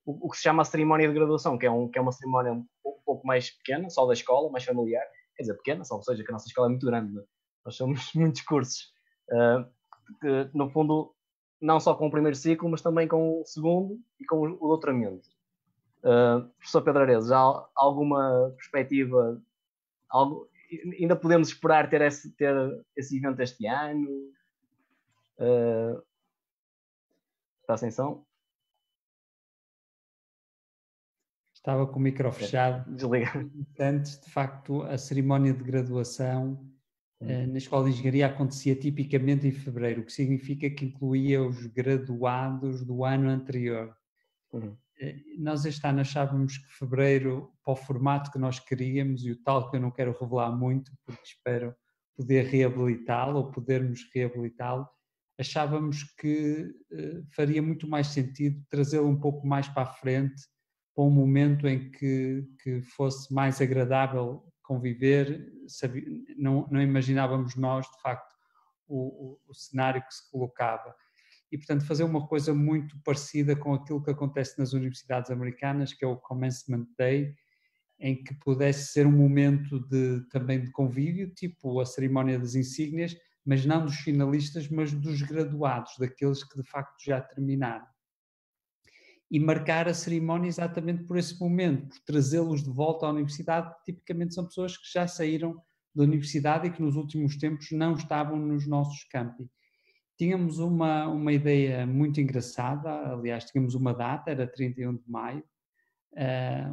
o que se chama a cerimónia de graduação, que é uma cerimónia um pouco mais pequena, só da escola, mais familiar. Quer dizer, pequena, ou seja, que a nossa escola é muito grande, né? Nós somos muitos cursos. Que, no fundo, não só com o primeiro ciclo, mas também com o segundo e com o doutoramento. Professor Pedro Arezo, já há alguma perspectiva? Ainda podemos esperar ter esse evento este ano? Está sem som? Estava com o micro fechado. Desliga. Antes, de facto, a cerimónia de graduação na Escola de Engenharia acontecia tipicamente em fevereiro, o que significa que incluía os graduados do ano anterior. Nós este ano achávamos que fevereiro, para o formato que nós queríamos, e o tal que eu não quero revelar muito, porque espero poder reabilitá-lo ou podermos reabilitá-lo, achávamos que faria muito mais sentido trazê-lo um pouco mais para a frente, para um momento em que fosse mais agradável conviver. Não imaginávamos nós, de facto, o cenário que se colocava. E, portanto, fazer uma coisa muito parecida com aquilo que acontece nas universidades americanas, que é o Commencement Day, em que pudesse ser um momento também de convívio, tipo a cerimónia das insígnias, mas não dos finalistas, mas dos graduados, daqueles que de facto já terminaram. E marcar a cerimónia exatamente por esse momento, por trazê-los de volta à universidade, que tipicamente são pessoas que já saíram da universidade e que nos últimos tempos não estavam nos nossos campi. Tínhamos uma ideia muito engraçada, aliás, tínhamos uma data, era 31 de maio,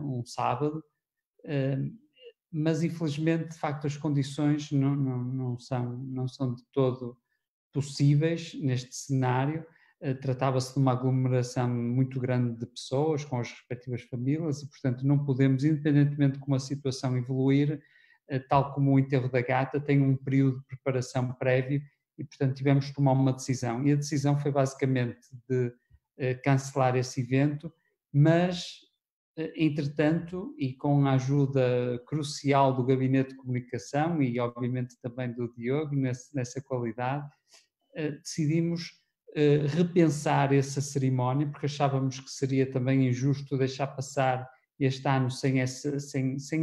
um sábado, mas infelizmente, de facto, as condições não são de todo possíveis neste cenário. Tratava-se de uma aglomeração muito grande de pessoas com as respectivas famílias e, portanto, não podemos, independentemente de como a situação evoluir, tal como o enterro da gata, tem um período de preparação prévio e, portanto, tivemos de tomar uma decisão. E a decisão foi basicamente de cancelar esse evento, mas, entretanto, e com a ajuda crucial do Gabinete de Comunicação e, obviamente, também do Diogo, nessa qualidade, decidimos repensar essa cerimónia, porque achávamos que seria também injusto deixar passar este ano sem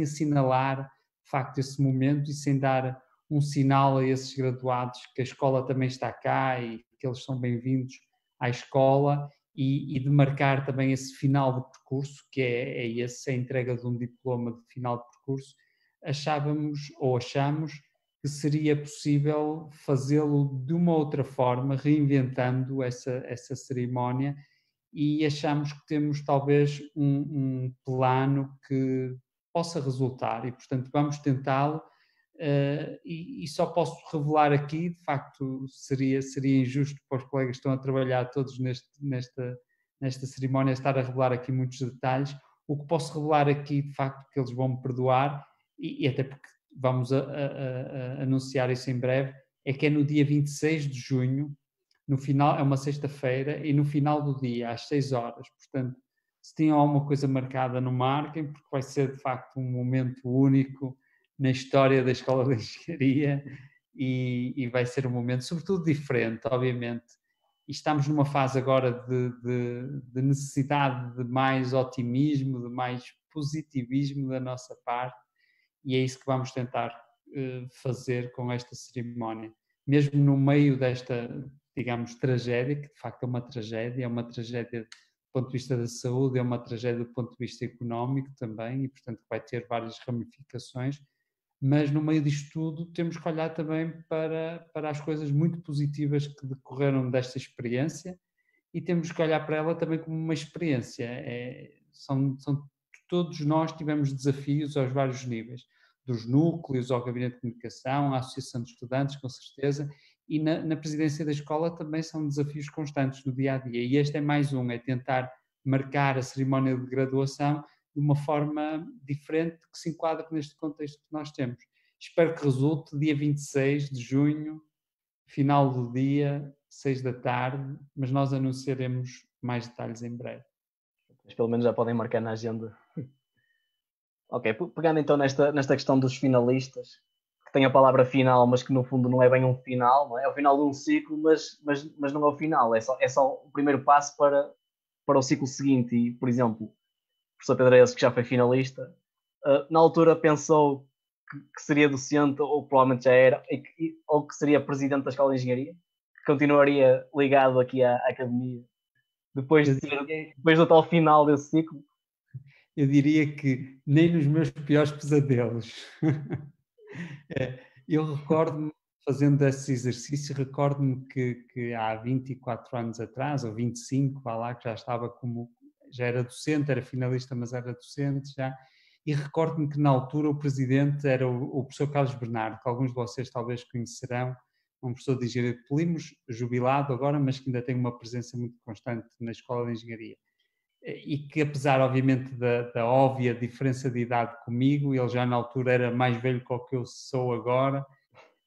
assinalar, de facto, esse momento e sem dar um sinal a esses graduados que a escola também está cá e que eles são bem-vindos à escola e de marcar também esse final de percurso, que é a entrega de um diploma de final de percurso. Achamos que seria possível fazê-lo de uma outra forma, reinventando essa cerimónia, e achamos que temos talvez um plano que possa resultar e, portanto, vamos tentá-lo. e só posso revelar aqui, de facto seria injusto para os colegas que estão a trabalhar todos nesta cerimónia estar a revelar aqui muitos detalhes. O que posso revelar aqui, de facto, que eles vão me perdoar, e até porque vamos a anunciar isso em breve, é que é no dia 26 de junho, no final, é uma sexta-feira, e no final do dia, às 6 horas, portanto, se tinham alguma coisa marcada, não marquem, porque vai ser de facto um momento único na história da Escola de Engenharia e vai ser um momento sobretudo diferente, obviamente. E estamos numa fase agora de necessidade de mais otimismo, de mais positivismo da nossa parte, e é isso que vamos tentar fazer com esta cerimónia. Mesmo no meio desta, digamos, tragédia, que de facto é uma tragédia do ponto de vista da saúde, é uma tragédia do ponto de vista económico também, e portanto vai ter várias ramificações, mas no meio disto tudo temos que olhar também para as coisas muito positivas que decorreram desta experiência, e temos que olhar para ela também como uma experiência. Todos nós tivemos desafios aos vários níveis, dos núcleos ao gabinete de comunicação, à associação de estudantes, com certeza, e na presidência da escola também são desafios constantes no dia-a-dia, e este é mais um, é tentar marcar a cerimónia de graduação de uma forma diferente que se enquadra neste contexto que nós temos. Espero que resulte dia 26 de junho, final do dia, 6 da tarde, mas nós anunciaremos mais detalhes em breve. Mas pelo menos já podem marcar na agenda. Ok, pegando então nesta questão dos finalistas, que tem a palavra final, mas que no fundo não é bem um final, não é? É o final de um ciclo, mas não é o final, é só o primeiro passo para o ciclo seguinte. E, por exemplo, o professor Pedro Ailson, que já foi finalista, na altura pensou que seria docente, ou provavelmente já era, ou que seria presidente da Escola de Engenharia, que continuaria ligado aqui à academia, depois do tal final desse ciclo. Eu diria que nem nos meus piores pesadelos. Eu recordo-me, fazendo esse exercício, recordo-me que há 24 anos atrás, ou 25, vá lá, que já era docente, era finalista, mas era docente já, e recordo-me que na altura o presidente era o professor Carlos Bernardo, que alguns de vocês talvez conhecerão, um professor de Engenharia de Polimos, jubilado agora, mas que ainda tem uma presença muito constante na Escola de Engenharia. E que, apesar, obviamente, da óbvia diferença de idade comigo, ele já na altura era mais velho que o que eu sou agora,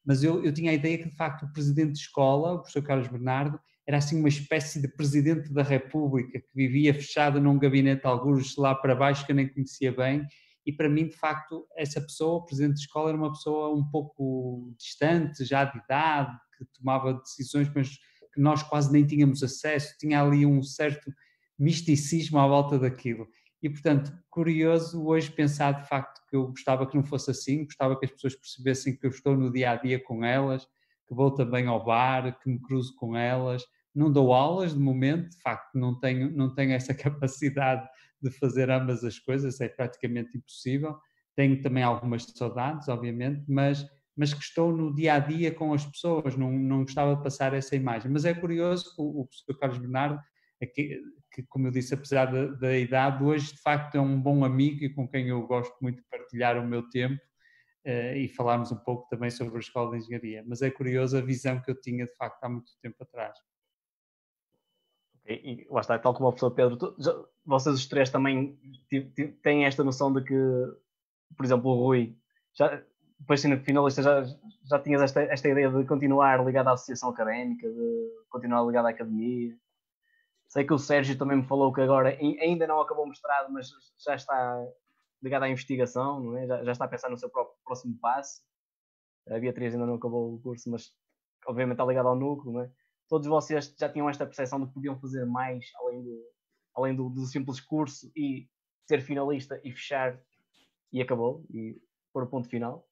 mas eu tinha a ideia que, de facto, o presidente de escola, o professor Carlos Bernardo, era assim uma espécie de presidente da República, que vivia fechado num gabinete algures lá para baixo, que eu nem conhecia bem, e para mim, de facto, essa pessoa, o presidente de escola, era uma pessoa um pouco distante, já de idade, que tomava decisões, mas que nós quase nem tínhamos acesso, tinha ali um certo misticismo à volta daquilo. E, portanto, curioso hoje pensar de facto que eu gostava que não fosse assim, gostava que as pessoas percebessem que eu estou no dia-a-dia com elas, que vou também ao bar, que me cruzo com elas. Não dou aulas de momento, de facto não tenho essa capacidade de fazer ambas as coisas, é praticamente impossível. Tenho também algumas saudades, obviamente, mas que estou no dia-a-dia com as pessoas, não gostava de passar essa imagem. Mas é curioso, o professor Carlos Bernardo, que, como eu disse, apesar da idade, hoje de facto é um bom amigo e com quem eu gosto muito de partilhar o meu tempo e falarmos um pouco também sobre a Escola de Engenharia. Mas é curioso a visão que eu tinha de facto há muito tempo atrás. E lá está, tal como o professor Pedro, vocês os três também têm esta noção de que, por exemplo, o Rui, depois sendo finalista, já tinhas esta ideia de continuar ligado à associação académica, de continuar ligado à academia. Sei que o Sérgio também me falou que agora ainda não acabou mestrado, mas já está ligado à investigação, não é? Já está a pensar no seu próximo passo. A Beatriz ainda não acabou o curso, mas obviamente está ligado ao núcleo, não é? Todos vocês já tinham esta percepção de que podiam fazer mais além do simples curso e ser finalista e fechar e acabou e pôr o ponto final.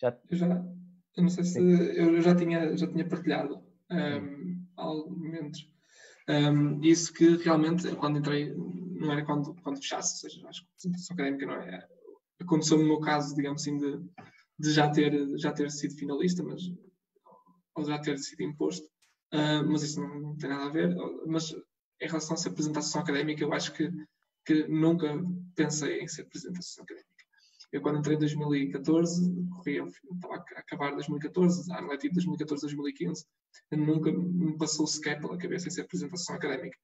Eu não sei se eu já tinha partilhado argumentos. Isso que realmente, quando entrei, não era quando fechasse, ou seja, acho que a apresentação académica não é. Aconteceu no meu caso, digamos assim, de já ter sido finalista, ou já ter sido imposto, mas isso não tem nada a ver. Mas em relação a essa apresentação académica, eu acho que nunca pensei em ser apresentação académica. Eu quando entrei em 2014, estava a acabar 2014, ano letivo 2014-2015, nunca me passou sequer pela cabeça essa apresentação académica.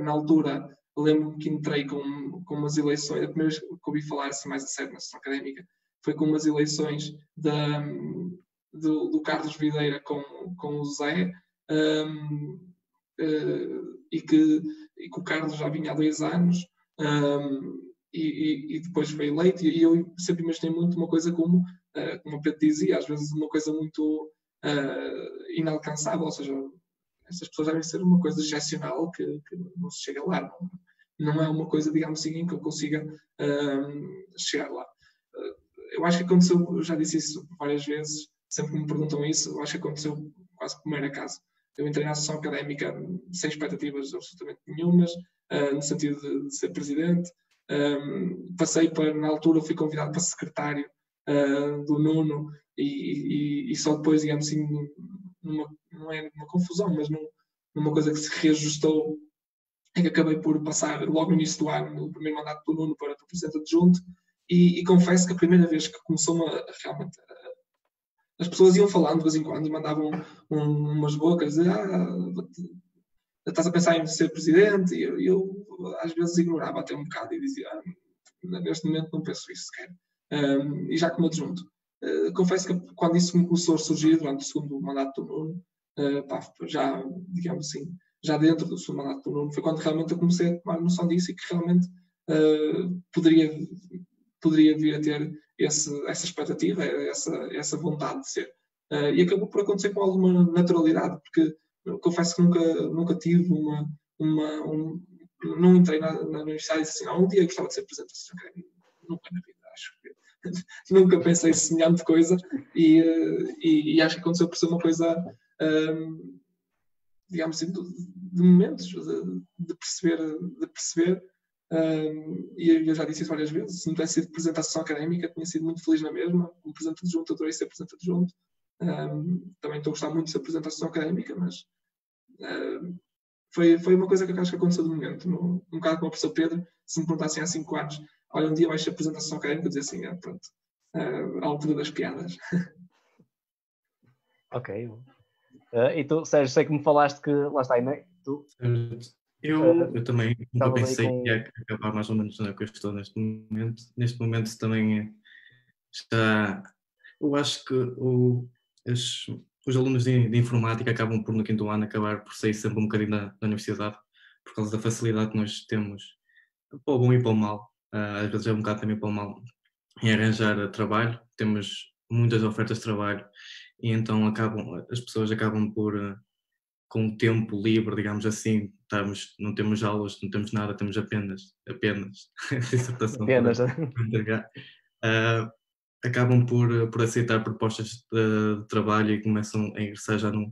Na altura, lembro-me que entrei com umas eleições, a primeira vez que ouvi falar assim, mais a sério na sessão académica, foi com umas eleições do Carlos Videira com o Zé, e que o Carlos já vinha há 2 anos, e depois foi eleito, e eu sempre imaginei muito uma coisa como o Pedro dizia, às vezes uma coisa muito inalcançável, ou seja, essas pessoas devem ser uma coisa excepcional que não se chega lá, não é uma coisa, digamos assim, em que eu consiga chegar lá. Eu acho que aconteceu, eu já disse isso várias vezes, sempre que me perguntam isso, eu acho que aconteceu quase por primeiro acaso. Eu entrei na associação académica sem expectativas absolutamente nenhumas, no sentido de ser presidente. Passei na altura fui convidado para secretário do Nuno e só depois, digamos assim, não é uma confusão, mas numa coisa que se reajustou, é que acabei por passar logo no início do ano, no primeiro mandato do Nuno, para presidente adjunto, e confesso que a primeira vez que começou realmente as pessoas iam falando de vez em quando e mandavam umas bocas de estás a pensar em ser presidente, e eu às vezes ignorava até um bocado e dizia neste momento não penso isso sequer, e já como adjunto. Confesso que quando isso me começou a surgir durante o segundo mandato do Nuno, já, digamos assim, já dentro do segundo mandato do Nuno, foi quando realmente eu comecei a tomar noção disso e que realmente poderia vir a ter essa expectativa, essa vontade de ser. E acabou por acontecer com alguma naturalidade, porque confesso que nunca tive não entrei na universidade e disse assim, um dia gostava de ser presidente da associação académica. Nunca na vida, acho que nunca pensei semelhante coisa, e acho que aconteceu por ser uma coisa, digamos assim, de momentos, de perceber. E eu já disse isso várias vezes, se não tivesse sido presidente da associação académica, tinha sido muito feliz na mesma. Como presidente adjunto, adorei ser presidente adjunto. Também estou a gostar muito de ser presidente da associação académica, mas foi uma coisa que eu acho que aconteceu de momento. Um bocado como o professor Pedro, se me perguntassem há 5 anos, olha, um dia vais ser presidente da associação académica, eu dizia assim, pronto, à altura das piadas. Ok. E tu, Sérgio, sei que me falaste que, lá está, né? Tu, eu também nunca pensei com... que ia acabar mais ou menos na que eu estou neste momento. Neste momento também está... Eu acho que os alunos de informática acabam por, no 5º ano, acabar por sair sempre um bocadinho da universidade, por causa da facilidade que nós temos, para o bom e para o mal, às vezes é um bocado também para o mal, em arranjar trabalho. Temos muitas ofertas de trabalho e então as pessoas acabam por, com o tempo livre, digamos assim, não temos aulas, não temos nada, temos apenas dissertação para entregar. Acabam por aceitar propostas de trabalho e começam a ingressar já no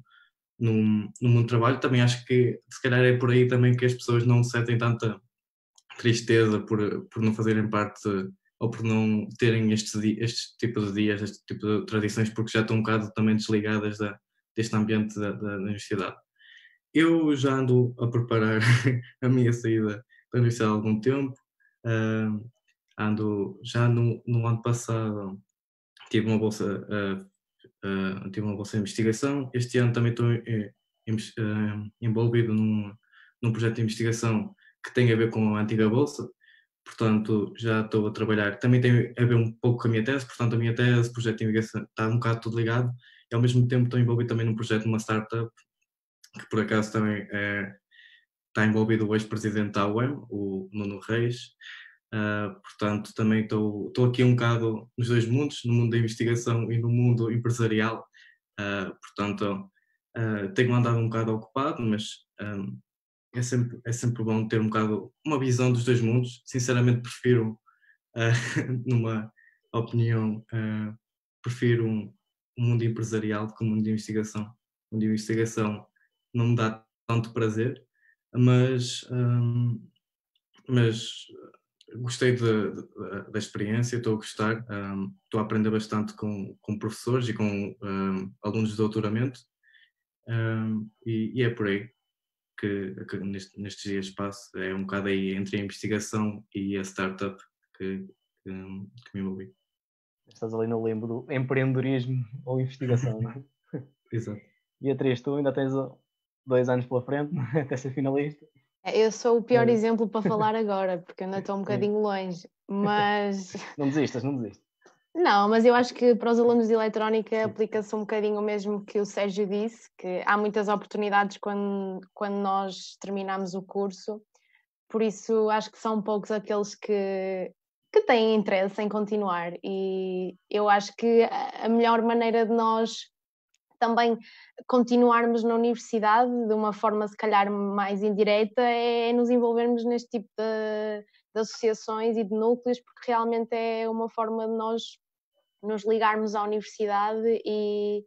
mundo do trabalho. Também acho que se calhar é por aí também que as pessoas não sentem tanta tristeza por não fazerem parte ou por não terem este tipo de dias, este tipo de tradições, porque já estão um bocado também desligadas deste ambiente da universidade. Eu já ando a preparar a minha saída da universidade há algum tempo. Ando já no ano passado, tive uma bolsa de investigação. Este ano também estou envolvido num projeto de investigação que tem a ver com a antiga bolsa. Portanto, já estou a trabalhar. Também tem a ver um pouco com a minha tese. Portanto, a minha tese, o projeto de investigação, está um bocado tudo ligado. E ao mesmo tempo estou envolvido também num projeto de uma startup, que por acaso também está envolvido o ex-presidente da UEM, o Nuno Reis. Portanto, também estou aqui um bocado nos dois mundos, no mundo da investigação e no mundo empresarial. Portanto, tenho andado um bocado ocupado, mas é sempre bom ter um bocado uma visão dos dois mundos. Sinceramente, prefiro, numa opinião, prefiro um mundo empresarial do que um mundo de investigação. O mundo de investigação não me dá tanto prazer, mas gostei da experiência, estou a gostar, estou a aprender bastante com professores e com alunos de doutoramento, e é por aí que nestes dias passo. É um bocado aí entre a investigação e a startup que me envolvi. Estás ali no limbo do empreendedorismo ou investigação, não é? Exato. Beatriz, tu ainda tens 2 anos pela frente até ser finalista. Eu sou o pior exemplo para falar agora, porque eu ainda estou um bocadinho longe, mas... Não desistas. Não, mas eu acho que para os alunos de eletrónica aplica-se um bocadinho o mesmo que o Sérgio disse, que há muitas oportunidades quando nós terminamos o curso, por isso acho que são poucos aqueles que têm interesse em continuar, e eu acho que a melhor maneira de nós também continuarmos na universidade de uma forma se calhar mais indireta é nos envolvermos neste tipo de associações e de núcleos, porque realmente é uma forma de nós nos ligarmos à universidade e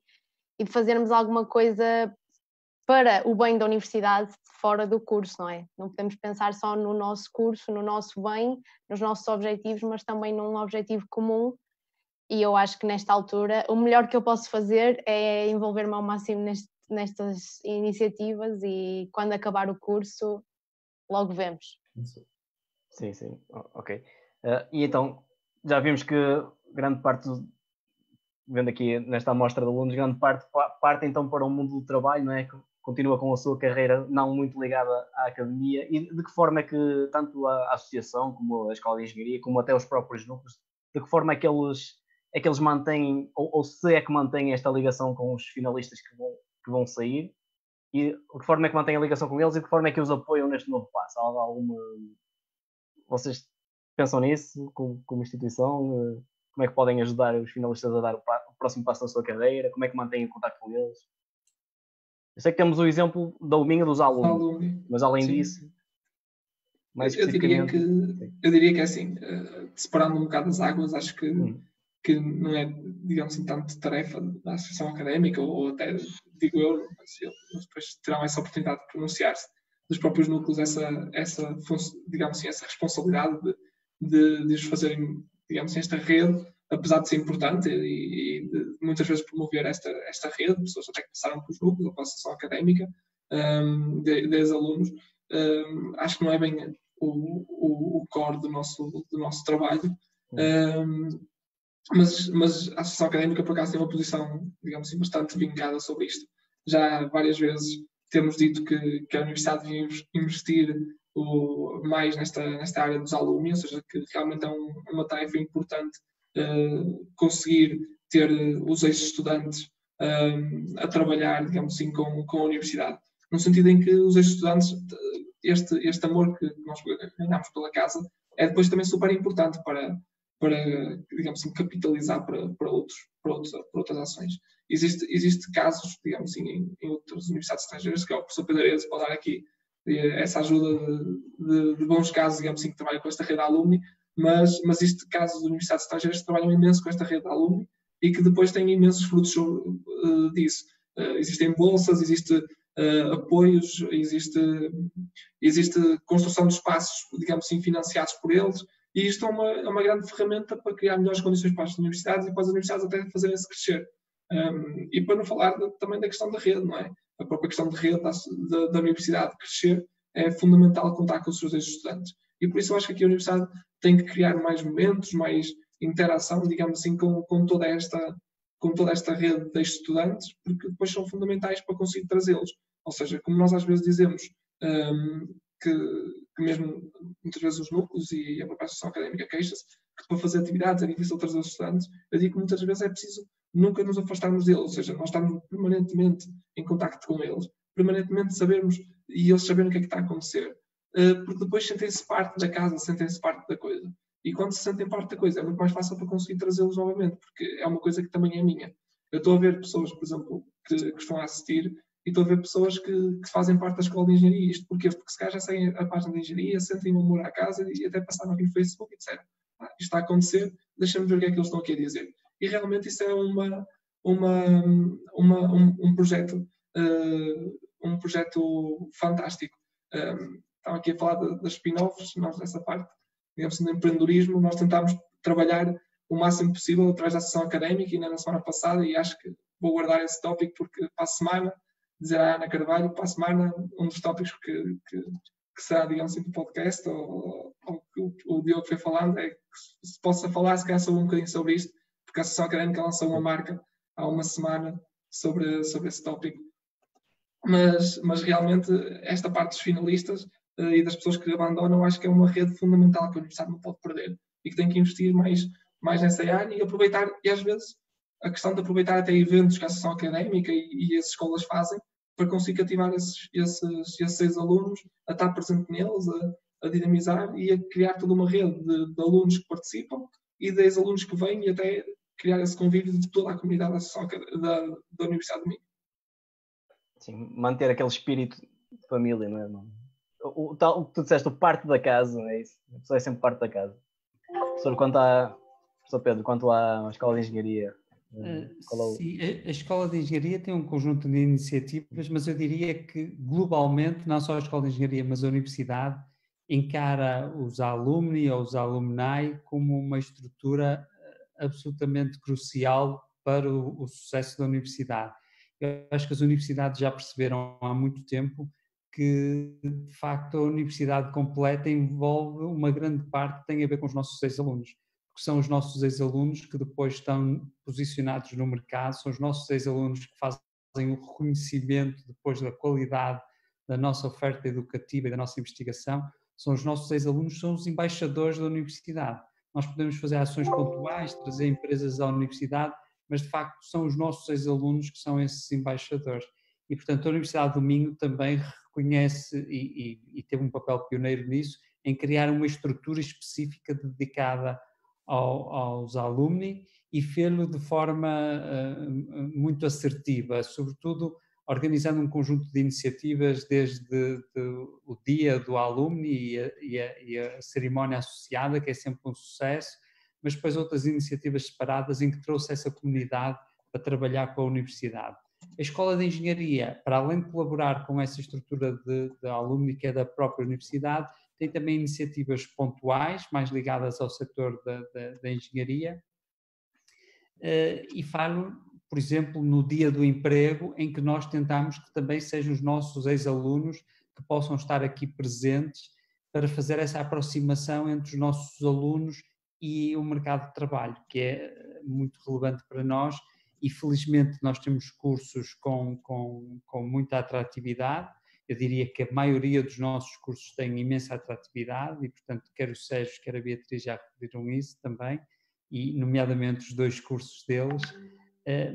de fazermos alguma coisa para o bem da universidade fora do curso, não é? Não podemos pensar só no nosso curso, no nosso bem, nos nossos objetivos, mas também num objetivo comum. E eu acho que nesta altura o melhor que eu posso fazer é envolver-me ao máximo nestas iniciativas, e quando acabar o curso logo vemos. Sim, ok. E então, já vimos que grande parte, vendo aqui nesta amostra de alunos, grande parte então para o mundo do trabalho, não é? Continua com a sua carreira não muito ligada à academia. E de que forma é que tanto a associação como a Escola de Engenharia, como até os próprios núcleos, de que forma é que eles mantêm, ou se é que mantêm esta ligação com os finalistas que vão sair, e de que forma é que mantêm a ligação com eles e de que forma é que os apoiam neste novo passo? Há alguma... Vocês pensam nisso como instituição? Como é que podem ajudar os finalistas a dar o próximo passo da sua carreira? Como é que mantêm o contato com eles? Eu sei que temos o exemplo da UMINHA dos alunos, mas além disso... Mais eu diria que é assim, separando um bocado as águas, acho que não é, digamos assim, tanto tarefa da associação académica, ou até, digo eu, mas eles depois terão essa oportunidade de pronunciar-se, dos próprios núcleos, digamos assim, essa responsabilidade de os fazerem, digamos assim, esta rede, apesar de ser importante e de muitas vezes promover esta rede, pessoas até que passaram pelos núcleos, ou pela associação académica, desde alunos, acho que não é bem o core do nosso trabalho. Mas a associação académica, por acaso, tem uma posição, digamos assim, bastante vincada sobre isto. Já várias vezes temos dito que a universidade devia investir mais nesta área dos alunos, ou seja, que realmente é uma tarefa importante conseguir ter os ex-estudantes a trabalhar, digamos assim, com a universidade. No sentido em que os ex-estudantes, este amor que nós ganhamos pela casa, é depois também super importante para digamos assim, capitalizar para outras ações. Existe casos, digamos assim, em outras universidades estrangeiras, que é o professor Pedro Aredes pode dar aqui essa ajuda de bons casos, digamos assim, que trabalham com esta rede de alumni, mas existe casos de universidades estrangeiras que trabalham imenso com esta rede de alumni e que depois têm imensos frutos disso. Existem bolsas, existe apoios, existe construção de espaços, digamos assim, financiados por eles. E isto é uma grande ferramenta para criar melhores condições para as universidades e para as universidades até fazerem-se crescer. E para não falar também da questão da rede, não é? A própria questão de rede da universidade crescer é fundamental contar com os seus estudantes. E por isso eu acho que aqui a universidade tem que criar mais momentos, mais interação, digamos assim, com toda esta rede de estudantes, porque depois são fundamentais para conseguir trazê-los. Ou seja, como nós às vezes dizemos que mesmo muitas vezes os núcleos e a própria associação académica queixa-se que para fazer atividades é difícil trazer os estudantes, eu digo que muitas vezes é preciso nunca nos afastarmos deles, ou seja, nós estamos permanentemente em contacto com eles, permanentemente sabermos e eles saberem o que é que está a acontecer, porque depois sentem-se parte da casa, sentem-se parte da coisa. E quando se sentem parte da coisa é muito mais fácil para conseguir trazê-los novamente, porque é uma coisa que também é minha. Eu estou a ver pessoas, por exemplo, que estão a assistir, e estou a ver pessoas que fazem parte da escola de engenharia. Isto porquê? Porque se calhar já seguem a página de engenharia, sentem um amor à casa e até passaram aqui no Facebook e disseram isto está a acontecer, deixa-me ver o que é que eles estão aqui a dizer. E realmente isso é um projeto fantástico. Estava aqui a falar das spin-offs, nós dessa parte, digamos assim, do empreendedorismo, nós tentámos trabalhar o máximo possível através da associação académica, e na semana passada, e acho que vou guardar esse tópico porque para a semana, dizer à Ana Carvalho, para a semana, um dos tópicos que será, digamos assim, do podcast, ou que o Diogo foi falando, é que se possa falar, se calhar, sobre um bocadinho sobre isto, porque a Associação Académica lançou uma marca há uma semana sobre esse tópico. Mas realmente esta parte dos finalistas e das pessoas que abandonam, acho que é uma rede fundamental que a Universidade não pode perder e que tem que investir mais nessa área e aproveitar, e às vezes a questão de aproveitar até eventos que a Associação Académica e as escolas fazem para conseguir cativar esses 6 alunos, a estar presente neles, a dinamizar e a criar toda uma rede de alunos que participam e de alunos que vêm e até criar esse convívio de toda a comunidade da Universidade de Minho. Sim, manter aquele espírito de família, não é? O que tu disseste, o parte da casa, não é isso? A pessoa é sempre parte da casa. Professor Pedro, quanto à escola de engenharia? Sim, a escola de engenharia tem um conjunto de iniciativas, mas eu diria que globalmente, não só a escola de engenharia, mas a universidade encara os alumni ou os alumni como uma estrutura absolutamente crucial para o sucesso da universidade. Eu acho que as universidades já perceberam há muito tempo que, de facto, a universidade completa envolve uma grande parte que tem a ver com os nossos ex-alunos, porque são os nossos ex-alunos que depois estão posicionados no mercado, são os nossos ex-alunos que fazem o reconhecimento depois da qualidade da nossa oferta educativa e da nossa investigação, são os nossos ex-alunos, são os embaixadores da universidade. Nós podemos fazer ações pontuais, trazer empresas à universidade, mas de facto são os nossos ex-alunos que são esses embaixadores. E, portanto, a Universidade do Minho também reconhece e teve um papel pioneiro nisso, em criar uma estrutura específica dedicada aos alumni e fê-lo de forma muito assertiva, sobretudo organizando um conjunto de iniciativas desde o dia do alumni e a cerimónia associada, que é sempre um sucesso, mas depois outras iniciativas separadas em que trouxe essa comunidade para trabalhar com a universidade. A Escola de Engenharia, para além de colaborar com essa estrutura de alumni que é da própria universidade, tem também iniciativas pontuais, mais ligadas ao setor da engenharia, e falo, por exemplo, no Dia do Emprego, em que nós tentamos que também sejam os nossos ex-alunos que possam estar aqui presentes para fazer essa aproximação entre os nossos alunos e o mercado de trabalho, que é muito relevante para nós, e felizmente nós temos cursos com muita atratividade. Eu diria que a maioria dos nossos cursos tem imensa atratividade e, portanto, quer o Sérgio, quer a Beatriz já referiram isso também, e nomeadamente os 2 cursos deles,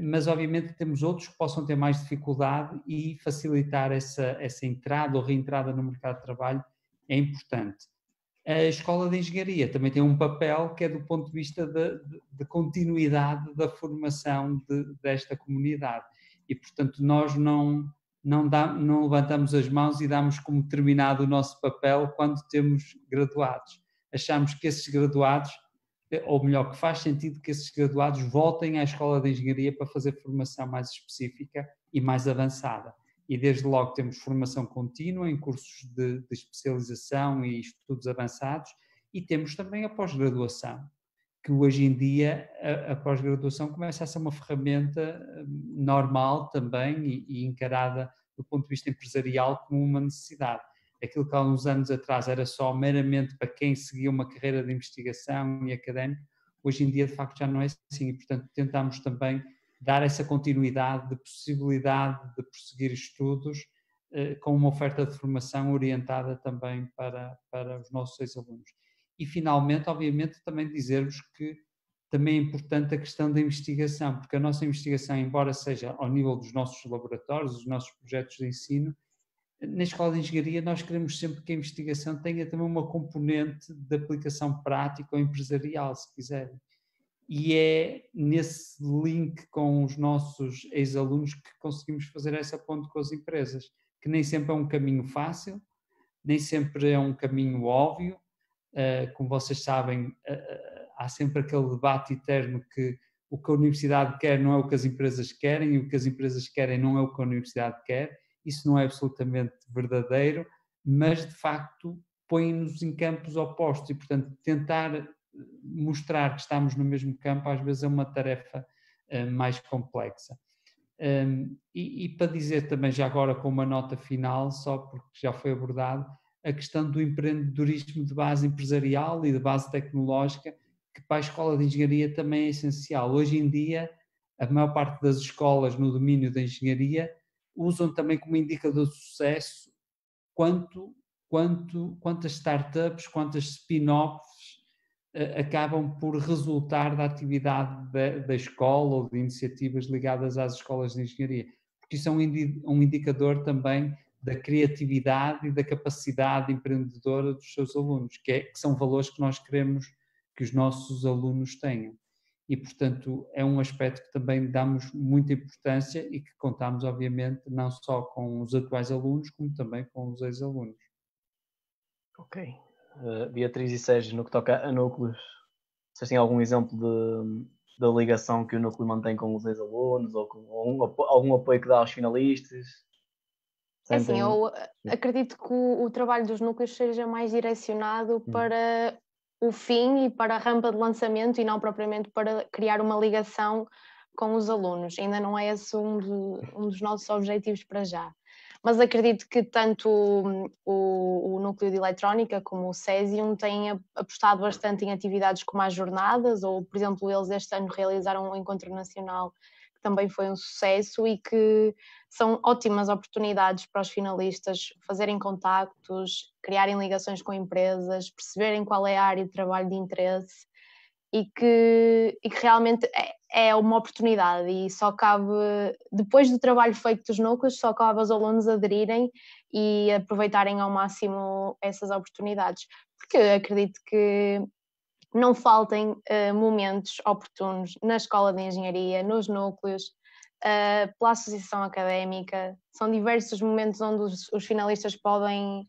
mas obviamente temos outros que possam ter mais dificuldade e facilitar essa entrada ou reentrada no mercado de trabalho é importante. A Escola de Engenharia também tem um papel que é do ponto de vista de continuidade da formação desta comunidade e, portanto, nós não levantamos as mãos e damos como terminado o nosso papel quando temos graduados. Achamos que esses graduados, ou melhor, que faz sentido que esses graduados voltem à Escola de Engenharia para fazer formação mais específica e mais avançada. E desde logo temos formação contínua em cursos de especialização e estudos avançados e temos também a pós-graduação, que hoje em dia a pós-graduação começa a ser uma ferramenta normal também e encarada do ponto de vista empresarial como uma necessidade. Aquilo que há uns anos atrás era só meramente para quem seguia uma carreira de investigação e académica, hoje em dia de facto já não é assim e, portanto, tentamos também dar essa continuidade de possibilidade de prosseguir estudos com uma oferta de formação orientada também para os nossos ex-alunos. E finalmente, obviamente, também dizer-vos que também é importante a questão da investigação, porque a nossa investigação, embora seja ao nível dos nossos laboratórios, dos nossos projetos de ensino, na Escola de Engenharia nós queremos sempre que a investigação tenha também uma componente de aplicação prática ou empresarial, se quiserem. E é nesse link com os nossos ex-alunos que conseguimos fazer essa ponte com as empresas, que nem sempre é um caminho fácil, nem sempre é um caminho óbvio. Como vocês sabem, há sempre aquele debate eterno que o que a universidade quer não é o que as empresas querem e o que as empresas querem não é o que a universidade quer. Isso não é absolutamente verdadeiro, mas de facto põe-nos em campos opostos e, portanto, tentar mostrar que estamos no mesmo campo às vezes é uma tarefa mais complexa. E para dizer também já agora com uma nota final, só porque já foi abordado, a questão do empreendedorismo de base empresarial e de base tecnológica, que para a escola de engenharia também é essencial. Hoje em dia, a maior parte das escolas no domínio da engenharia usam também como indicador de sucesso quantas startups, quantas spin-offs acabam por resultar da atividade da escola ou de iniciativas ligadas às escolas de engenharia. Porque isso é um indicador também da criatividade e da capacidade empreendedora dos seus alunos, que são valores que nós queremos que os nossos alunos tenham. E, portanto, é um aspecto que também damos muita importância e que contamos, obviamente, não só com os atuais alunos, como também com os ex-alunos. Ok. Beatriz e Sérgio, no que toca a núcleos, vocês têm algum exemplo da ligação que o núcleo mantém com os ex-alunos ou com algum apoio que dá aos finalistas? Assim, eu acredito que o trabalho dos núcleos seja mais direcionado para o fim e para a rampa de lançamento e não propriamente para criar uma ligação com os alunos. Ainda não é esse um dos nossos objetivos para já. Mas acredito que tanto o núcleo de eletrónica como o Cesium têm apostado bastante em atividades como as jornadas, ou, por exemplo, eles este ano realizaram um encontro nacional que também foi um sucesso e que são ótimas oportunidades para os finalistas fazerem contactos, criarem ligações com empresas, perceberem qual é a área de trabalho de interesse e que realmente é uma oportunidade e só cabe, depois do trabalho feito dos núcleos, só cabe aos alunos aderirem e aproveitarem ao máximo essas oportunidades, porque acredito que não faltem momentos oportunos na escola de engenharia, nos núcleos, pela associação académica. São diversos momentos onde os finalistas podem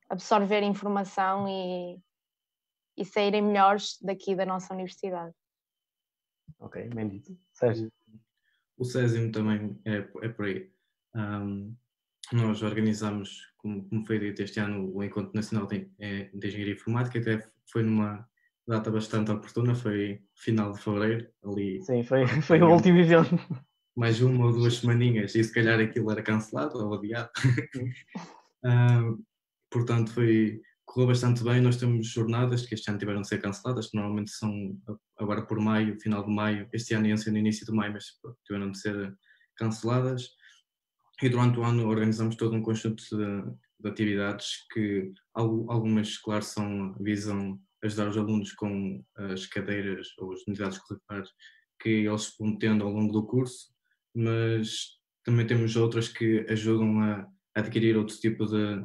absorver informação e saírem melhores daqui da nossa universidade. Ok, bem dito. Sérgio? O Cesium também é por aí. Nós organizamos, como foi dito este ano, o Encontro Nacional de Engenharia Informática, até foi numa data bastante oportuna, foi final de fevereiro. Ali, sim, foi o último evento. Mais 1 ou 2 semaninhas e se calhar aquilo era cancelado ou adiado. Portanto, correu bastante bem. Nós temos jornadas que este ano tiveram de ser canceladas, que normalmente são agora por maio, final de maio. Este ano iam ser no início de maio, mas tiveram de ser canceladas. E durante o ano organizamos todo um conjunto de atividades que algumas, claro, visam ajudar os alunos com as cadeiras ou as unidades curriculares que eles vão tendo ao longo do curso, mas também temos outras que ajudam a adquirir outro tipo de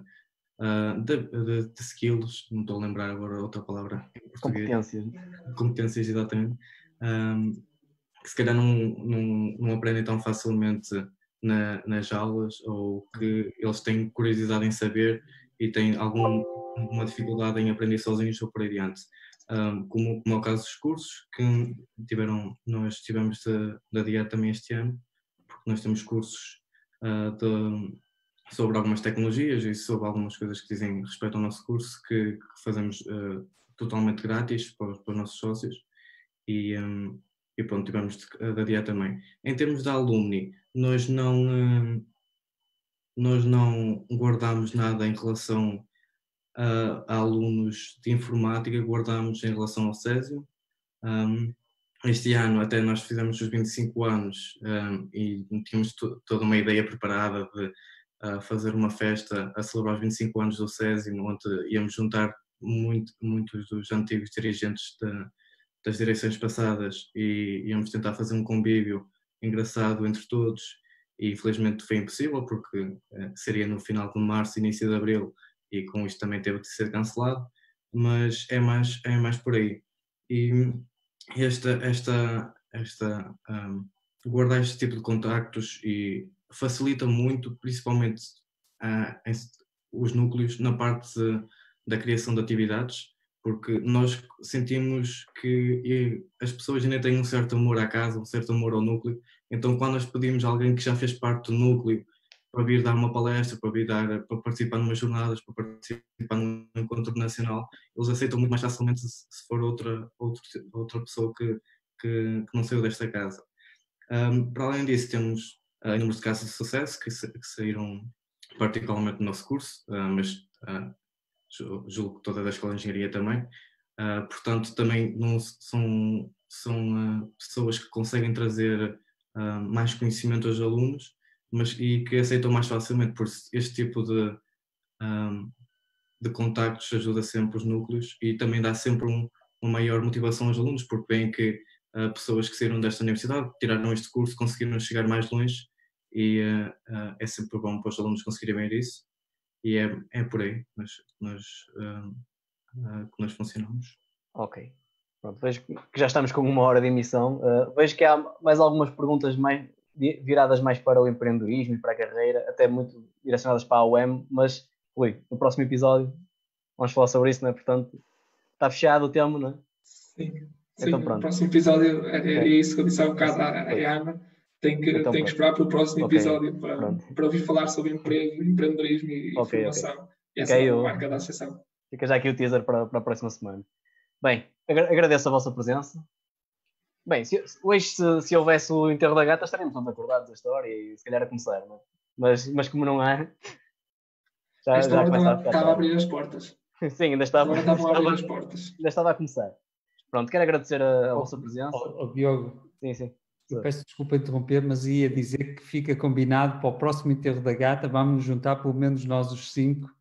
skills, não estou a lembrar agora outra palavra em português. Competências, exatamente. Que se calhar não aprendem tão facilmente nas aulas ou que eles têm curiosidade em saber e têm alguma dificuldade em aprender sozinhos ou por aí adiante. Como é o caso dos cursos que nós tivemos de adiar também este ano, porque nós temos cursos sobre algumas tecnologias e sobre algumas coisas que dizem respeito ao nosso curso que fazemos totalmente grátis para os nossos sócios e pronto, tivemos de adiar também. Em termos de alumni, nós não guardamos nada em relação a alunos de informática, guardamos em relação ao Césio. Este ano até nós fizemos os 25 anos e tínhamos toda uma ideia preparada de fazer uma festa a celebrar os 25 anos do Césio, onde íamos juntar muitos dos antigos dirigentes das direções passadas e íamos tentar fazer um convívio engraçado entre todos e infelizmente foi impossível porque seria no final de março, início de abril e com isto também teve de ser cancelado, mas é mais por aí. E guardar este tipo de contactos e facilita muito, principalmente os núcleos na parte da criação de atividades, porque nós sentimos que as pessoas ainda têm um certo amor à casa, um certo amor ao núcleo, então quando nós pedimos a alguém que já fez parte do núcleo para vir dar uma palestra, para participar de umas jornadas, para participar num encontro nacional, eles aceitam muito mais facilmente se for outra pessoa que não saiu desta casa. Para além disso, temos inúmeros casos de sucesso que saíram particularmente do nosso curso, mas julgo que toda a Escola de Engenharia também. Portanto, também não são pessoas que conseguem trazer mais conhecimento aos alunos, e que aceitam mais facilmente, por este tipo de contactos ajuda sempre os núcleos e também dá sempre uma maior motivação aos alunos, porque veem que pessoas que saíram desta universidade, tiraram este curso, conseguiram chegar mais longe, e é sempre bom para os alunos conseguirem ver isso, e é por aí que nós funcionamos. Ok. Pronto, vejo que já estamos com 1 hora de emissão. Vejo que há mais algumas perguntas viradas mais para o empreendedorismo e para a carreira, até muito direcionadas para a UEM, mas, Rui, no próximo episódio vamos falar sobre isso, não é? Portanto, está fechado o tema, não é? Sim, então, no pronto. próximo episódio é isso que eu disse há um bocado à Ana. Tem que esperar pelo próximo episódio para ouvir falar sobre emprego, empreendedorismo e formação. E essa é a marca da associação. Fica já aqui o teaser para a próxima semana. Bem, agradeço a vossa presença. Bem, hoje se houvesse o enterro da gata, estaríamos todos acordados da história e se calhar a começar, não é? Mas como não há, já começa a ficar estava a abrir as portas. Sim, ainda estava a abrir as portas. Ainda estava a começar. Pronto, quero agradecer a vossa presença. Diogo, sim. Eu peço desculpa interromper, mas ia dizer que fica combinado para o próximo enterro da gata, vamos nos juntar pelo menos nós os 5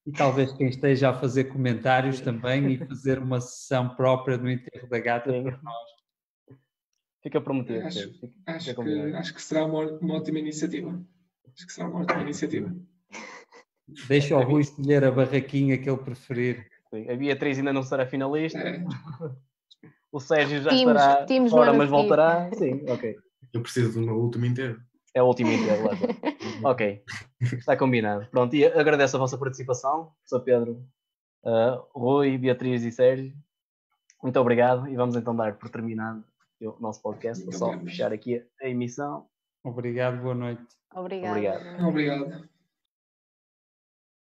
e talvez quem esteja a fazer comentários também e fazer uma sessão própria no enterro da gata para nós. Fica prometido. Acho que será uma ótima iniciativa. Deixa o Rui escolher a barraquinha que ele preferir. Sim, a Beatriz ainda não será finalista. O Sérgio já estará fora, mas voltará. Sim, ok. Eu preciso do meu último inteiro. É o último inteiro, lá. Ok, está combinado. Pronto, e agradeço a vossa participação, Sr. Pedro, Rui, Beatriz e Sérgio. Muito obrigado e vamos então dar por terminado o nosso podcast. Vou só fechar aqui a emissão. Obrigado, boa noite. Obrigado. Obrigado.